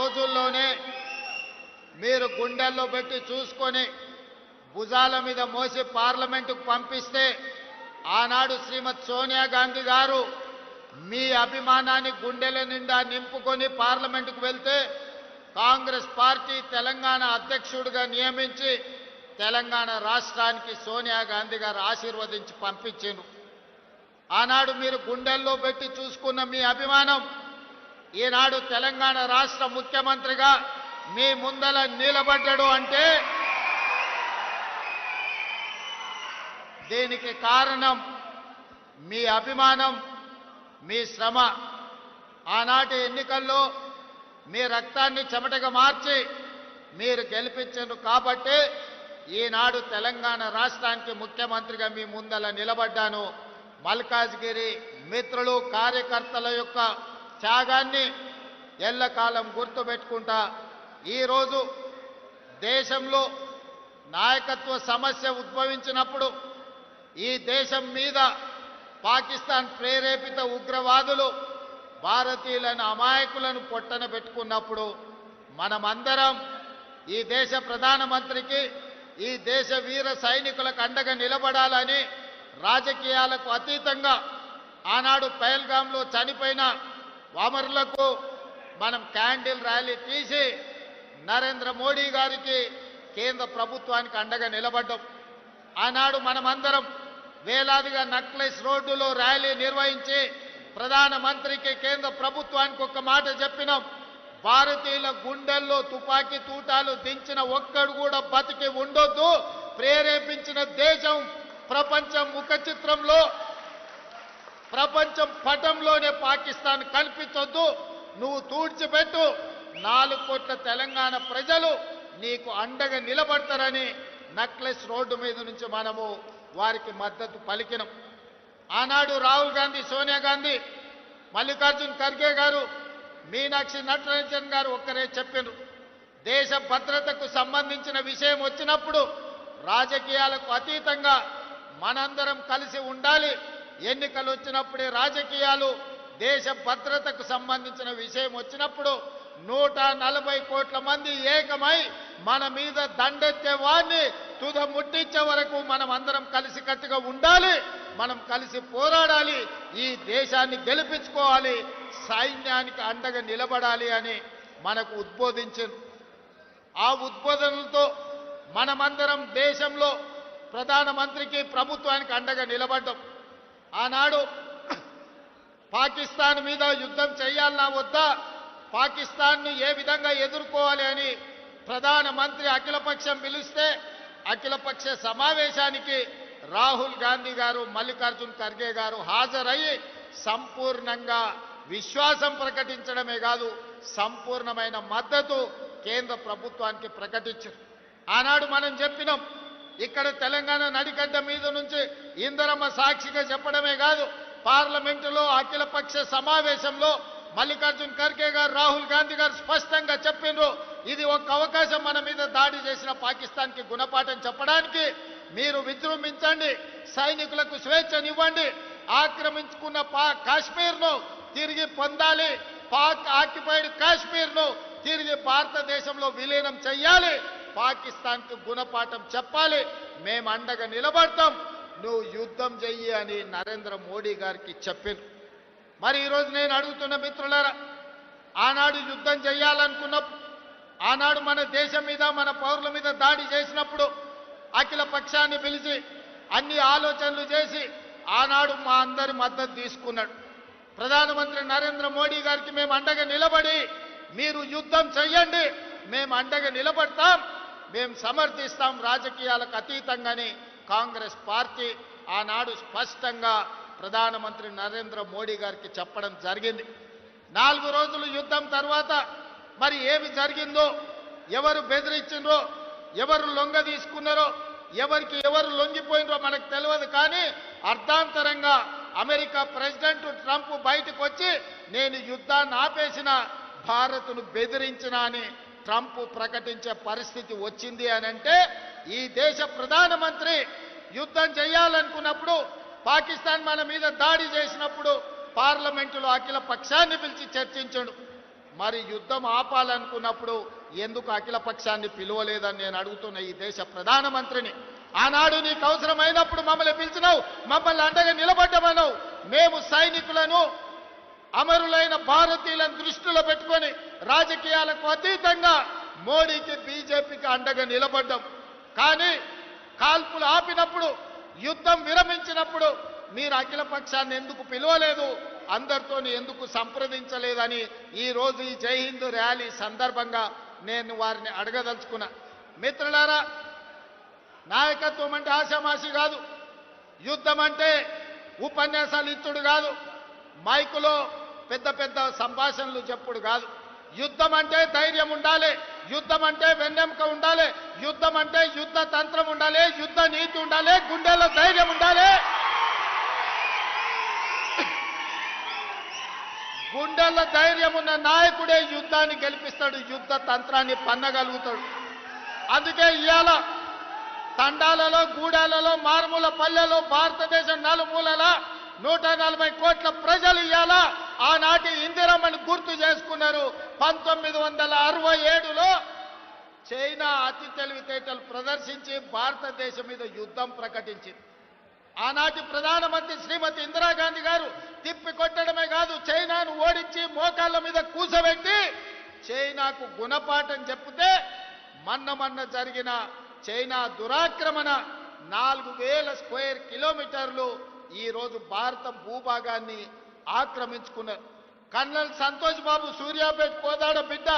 రోజుల్లోనే మీరు గుండెల్లో పెట్టి చూసుకొని భుజాల మీద మోసి పార్లమెంటుకు పంపిస్తే ఆనాడు శ్రీమతి సోనియా గాంధీ గారు మీ అభిమానాన్ని గుండెల నిండా నింపుకొని పార్లమెంటుకు వెళ్తే కాంగ్రెస్ పార్టీ తెలంగాణ అధ్యక్షుడిగా నియమించి తెలంగాణ రాష్ట్రానికి సోనియా గాంధీ గారు ఆశీర్వదించి పంపించారు. ఆనాడు మీరు గుండెల్లో పెట్టి చూసుకున్న మీ అభిమానం ఈనాడు తెలంగాణ రాష్ట్ర ముఖ్యమంత్రిగా మీ ముందల నిలబడ్డాడు అంటే దీనికి కారణం మీ అభిమానం, మీ శ్రమ. ఆనాటి ఎన్నికల్లో మీ రక్తాన్ని చెమటగా మార్చి మీరు గెలిపించారు కాబట్టి ఈనాడు తెలంగాణ రాష్ట్రానికి ముఖ్యమంత్రిగా మీ ముందల నిలబడ్డాను. మల్కాజ్గిరి మిత్రులు కార్యకర్తల యొక్క త్యాగాన్ని ఎల్లకాలం గుర్తుపెట్టుకుంటా ఈరోజు దేశంలో నాయకత్వ సమస్య ఉద్భవించినప్పుడు ఈ దేశం మీద పాకిస్తాన్ ప్రేరేపిత ఉగ్రవాదులు భారతీయులను అమాయకులను పొట్టన పెట్టుకున్నప్పుడు మనమందరం ఈ దేశ ప్రధానమంత్రికి ఈ దేశ వీర సైనికులకు అండగా నిలబడాలని రాజకీయాలకు అతీతంగా ఆనాడు పహల్గాంలో చనిపోయిన వామరులకు మనం క్యాండిల్ ర్యాలీ తీసి నరేంద్ర మోడీ గారికి కేంద్ర ప్రభుత్వానికి అండగా నిలబడ్డాం. ఆనాడు మనమందరం వేలాదిగా నక్లెస్ రోడ్డులో ర్యాలీ నిర్వహించి ప్రధానమంత్రికి కేంద్ర ప్రభుత్వానికి ఒక మాట చెప్పినాం, భారతీయుల గుండెల్లో తుపాకీ తూటాలు దించిన ఒక్కడు కూడా బతికి ఉండొద్దు, ప్రేరేపించిన దేశం ప్రపంచం ముఖ చిత్రంలో ప్రపంచం పటంలోనే పాకిస్తాన్ కనిపించొద్దు, నువ్వు తూడ్చిపెట్టు, 4 కోట్ల తెలంగాణ ప్రజలు నీకు అండగా నిలబడతారని నక్లెస్ రోడ్డు మీద నుంచి మనము వారికి మద్దతు పలికినాం. ఆనాడు రాహుల్ గాంధీ, సోనియా గాంధీ, మల్లికార్జున్ ఖర్గే గారు, మీనాక్షి నటరాజన్ గారు ఒక్కరే చెప్పారు, దేశ భద్రతకు సంబంధించిన విషయం వచ్చినప్పుడు రాజకీయాలకు అతీతంగా మనందరం కలిసి ఉండాలి, ఎన్నికలు వచ్చినప్పుడే రాజకీయాలు, దేశ భద్రతకు సంబంధించిన విషయం వచ్చినప్పుడు 140 కోట్ల మంది ఏకమై మన మీద దండెత్తే వాడిని తుద ముట్టించే వరకు మనం అందరం కలిసికట్టుగా ఉండాలి, మనం కలిసి పోరాడాలి, ఈ దేశాన్ని గెలిపించుకోవాలి, సైన్యానికి అండగా నిలబడాలి అని మనకు ఉద్బోధించారు. ఆ ఉద్బోధనలతో మనమందరం దేశంలో ప్రధానమంత్రికి ప్రభుత్వానికి అండగా నిలబడ్డాం. ఆనాడు పాకిస్తాన్ మీద యుద్ధం చేయాలన్నా వద్దా, పాకిస్తాన్ను ఏ విధంగా ఎదుర్కోవాలి అని ప్రధానమంత్రి అఖిలపక్షం పిలిస్తే అఖిలపక్ష సమావేశానికి రాహుల్ గాంధీ గారు, మల్లికార్జున్ ఖర్గే గారు హాజరయ్యి సంపూర్ణంగా విశ్వాసం ప్రకటించడమే కాదు సంపూర్ణమైన మద్దతు కేంద్ర ప్రభుత్వానికి ప్రకటించారు. ఆనాడు మనం చెప్పినాం, ఇక్కడ తెలంగాణ నడిగడ్డ మీద నుంచి ఇందరమ్మ సాక్షిగా చెప్పడమే కాదు పార్లమెంటులో అఖిలపక్ష సమావేశంలో మల్లికార్జున్ ఖర్గే గారు, రాహుల్ గాంధీ గారు స్పష్టంగా చెప్పిండ్రు, ఇది ఒక అవకాశం మన మీద దాడి చేసిన పాకిస్తాన్కి గుణపాఠం చెప్పడానికి. మీరు విజృంభించండి, సైనికులకు స్వేచ్ఛనివ్వండి, ఆక్రమించుకున్న కాశ్మీర్ను తిరిగి పొందాలి, పాక్ ఆక్యుపైడ్ కాశ్మీర్ను తిరిగి భారతదేశంలో విలీనం చెయ్యాలి, పాకిస్తాన్కు గుణపాఠం చెప్పాలి, మేము అండగా నిలబడతాం, నువ్వు యుద్ధం చెయ్యి అని నరేంద్ర మోడీ గారికి చెప్పారు. మరి ఈరోజు నేను అడుగుతున్న మిత్రులారా, ఆనాడు యుద్ధం చేయాలనుకున్నప్పుడు, ఆనాడు మన దేశం మీద మన పౌరుల మీద దాడి చేసినప్పుడు అఖిల పక్షాన్ని పిలిచి అన్ని ఆలోచనలు చేసి ఆనాడు మా అందరి మద్దతు తీసుకున్నాడు. ప్రధానమంత్రి నరేంద్ర మోడీ గారికి మేము అండగా నిలబడి మీరు యుద్ధం చెయ్యండి, మేము అండగా నిలబడతాం, మేము సమర్థిస్తాం రాజకీయాలకు అతీతంగానే కాంగ్రెస్ పార్టీ ఆనాడు స్పష్టంగా ప్రధానమంత్రి నరేంద్ర మోడీ గారికి చెప్పడం జరిగింది. 4 రోజులు యుద్ధం తర్వాత మరి ఏమి జరిగిందో, ఎవరు బెదిరించిండ్రో, ఎవరు లొంగ తీసుకున్నారో, ఎవరికి ఎవరు లొంగిపోయినరో మనకు తెలియదు. కానీ అర్ధాంతరంగా అమెరికా ప్రెసిడెంట్ ట్రంప్ బయటకు వచ్చి నేను యుద్ధాన్ని ఆపేసిన, భారత్ను బెదిరించిన అని ట్రంప్ ప్రకటించే పరిస్థితి వచ్చింది అని అంటే, ఈ దేశ ప్రధానమంత్రి యుద్ధం చేయాలనుకున్నప్పుడు, పాకిస్తాన్ మన మీద దాడి చేసినప్పుడు పార్లమెంటులో అఖిల పక్షాన్ని పిలిచి చర్చించడు. మరి యుద్ధం ఆపాలనుకున్నప్పుడు ఎందుకు అఖిల పక్షాన్ని పిలువలేదని నేను అడుగుతున్న ఈ దేశ ప్రధానమంత్రిని. ఆనాడు నీకు అవసరమైనప్పుడు మమ్మల్ని పిలిచినావు, మమ్మల్ని అండగా నిలబడ్డమన్నావు. మేము సైనికులను, అమరులైన భారతీయులను దృష్టిలో పెట్టుకొని రాజకీయాలకు అతీతంగా మోడీకి, బీజేపీకి అండగా నిలబడ్డాం. కానీ కాల్పులు ఆపినప్పుడు, యుద్ధం విరమించినప్పుడు మీరు అఖిల పక్షాన్ని ఎందుకు పిలవలేదు, అందరితో ఎందుకు సంప్రదించలేదని ఈరోజు ఈ జై హింద్ ర్యాలీ సందర్భంగా నేను వారిని అడగదలుచుకున్నా. మిత్రులారా, నాయకత్వం అంటే ఆశామాషి కాదు, యుద్ధం అంటే ఉపన్యాసాలు ఇచ్చుడు కాదు, మైకులో పెద్ద పెద్ద సంభాషణలు చెప్పుడు కాదు. యుద్ధం అంటే ధైర్యం ఉండాలి, యుద్ధం అంటే వెన్నెముక ఉండాలి, యుద్ధం అంటే యుద్ధ తంత్రం ఉండాలి, యుద్ధ నీతి ఉండాలి, గుండెల్లో ధైర్యం ఉండాలి. గుండెల్లో ధైర్యం ఉన్న నాయకుడే యుద్ధాన్ని గెలిపిస్తాడు, యుద్ధ తంత్రాన్ని పన్నగలుగుతాడు. అందుకే ఇవాళ తండాలలో, గూడాలలో, మారుమూల పల్లెలో, భారతదేశం నలుమూలల 140 కోట్ల ప్రజలు ఇవాళ ఆనాటి ఇందిరమ్మని గుర్తు చేసుకున్నారు. 1967లో చైనా అతి తెలివితేటలు ప్రదర్శించి భారతదేశం మీద యుద్ధం ప్రకటించింది. ఆనాటి ప్రధానమంత్రి శ్రీమతి ఇందిరాగాంధీ గారు తిప్పి కొట్టడమే కాదు, చైనాను ఓడించి మోకాళ్ళ మీద కూసబెట్టి చైనాకు గుణపాఠం చెప్తే మొన్న జరిగిన చైనా దురాక్రమణ 4000 స్క్వేర్ కిలోమీటర్లు ఈరోజు భారత భూభాగాన్ని ఆక్రమించుకున్నారు. కర్నల్ సంతోష్ బాబు సూర్యాపేట కోదాడ బిడ్డ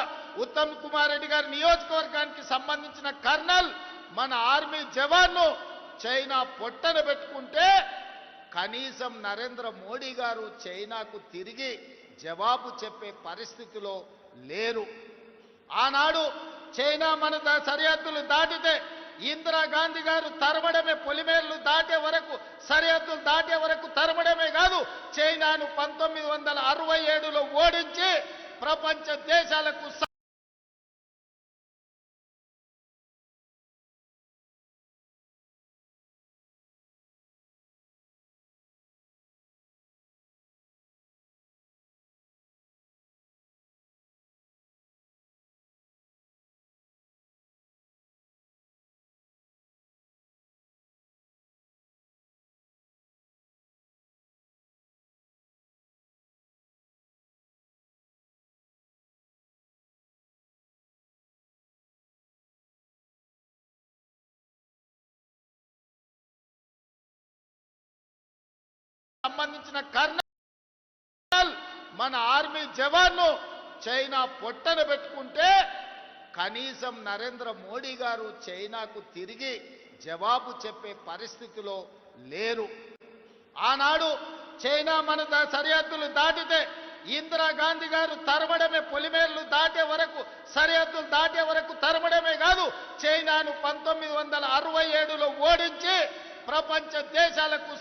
ఉత్తమ్ కుమార్ రెడ్డి గారి నియోజకవర్గానికి సంబంధించిన కర్నల్ మన ఆర్మీ జవాన్ను చైనా పొట్టన పెట్టుకుంటే కనీసం నరేంద్ర మోడీ గారు చైనాకు తిరిగి జవాబు చెప్పే పరిస్థితిలో లేరు. ఆనాడు చైనా మన సరిహద్దులు దాటితే ఇందిరాగాంధీ గారు తరమడమే, పొలిమేర్లు దాటే వరకు, సరిహద్దులు దాటే వరకు తరమడమే కాదు, చైనాను 1967లో ఓడించి ప్రపంచ దేశాలకు సంబంధించిన కర్నల్ మన ఆర్మీ జవాన్ను చైనా పొట్టన పెట్టుకుంటే కనీసం నరేంద్ర మోడీ గారు చైనాకు తిరిగి జవాబు చెప్పే పరిస్థితిలో లేరు. ఆనాడు చైనా మన సరిహద్దులు దాటితే ఇందిరాగాంధీ గారు తరమడమే, పొలిమేర్లు దాటే వరకు, సరిహద్దులు దాటే వరకు తరమడమే కాదు, చైనాను 1967లో ఓడించి ప్రపంచ దేశాలకు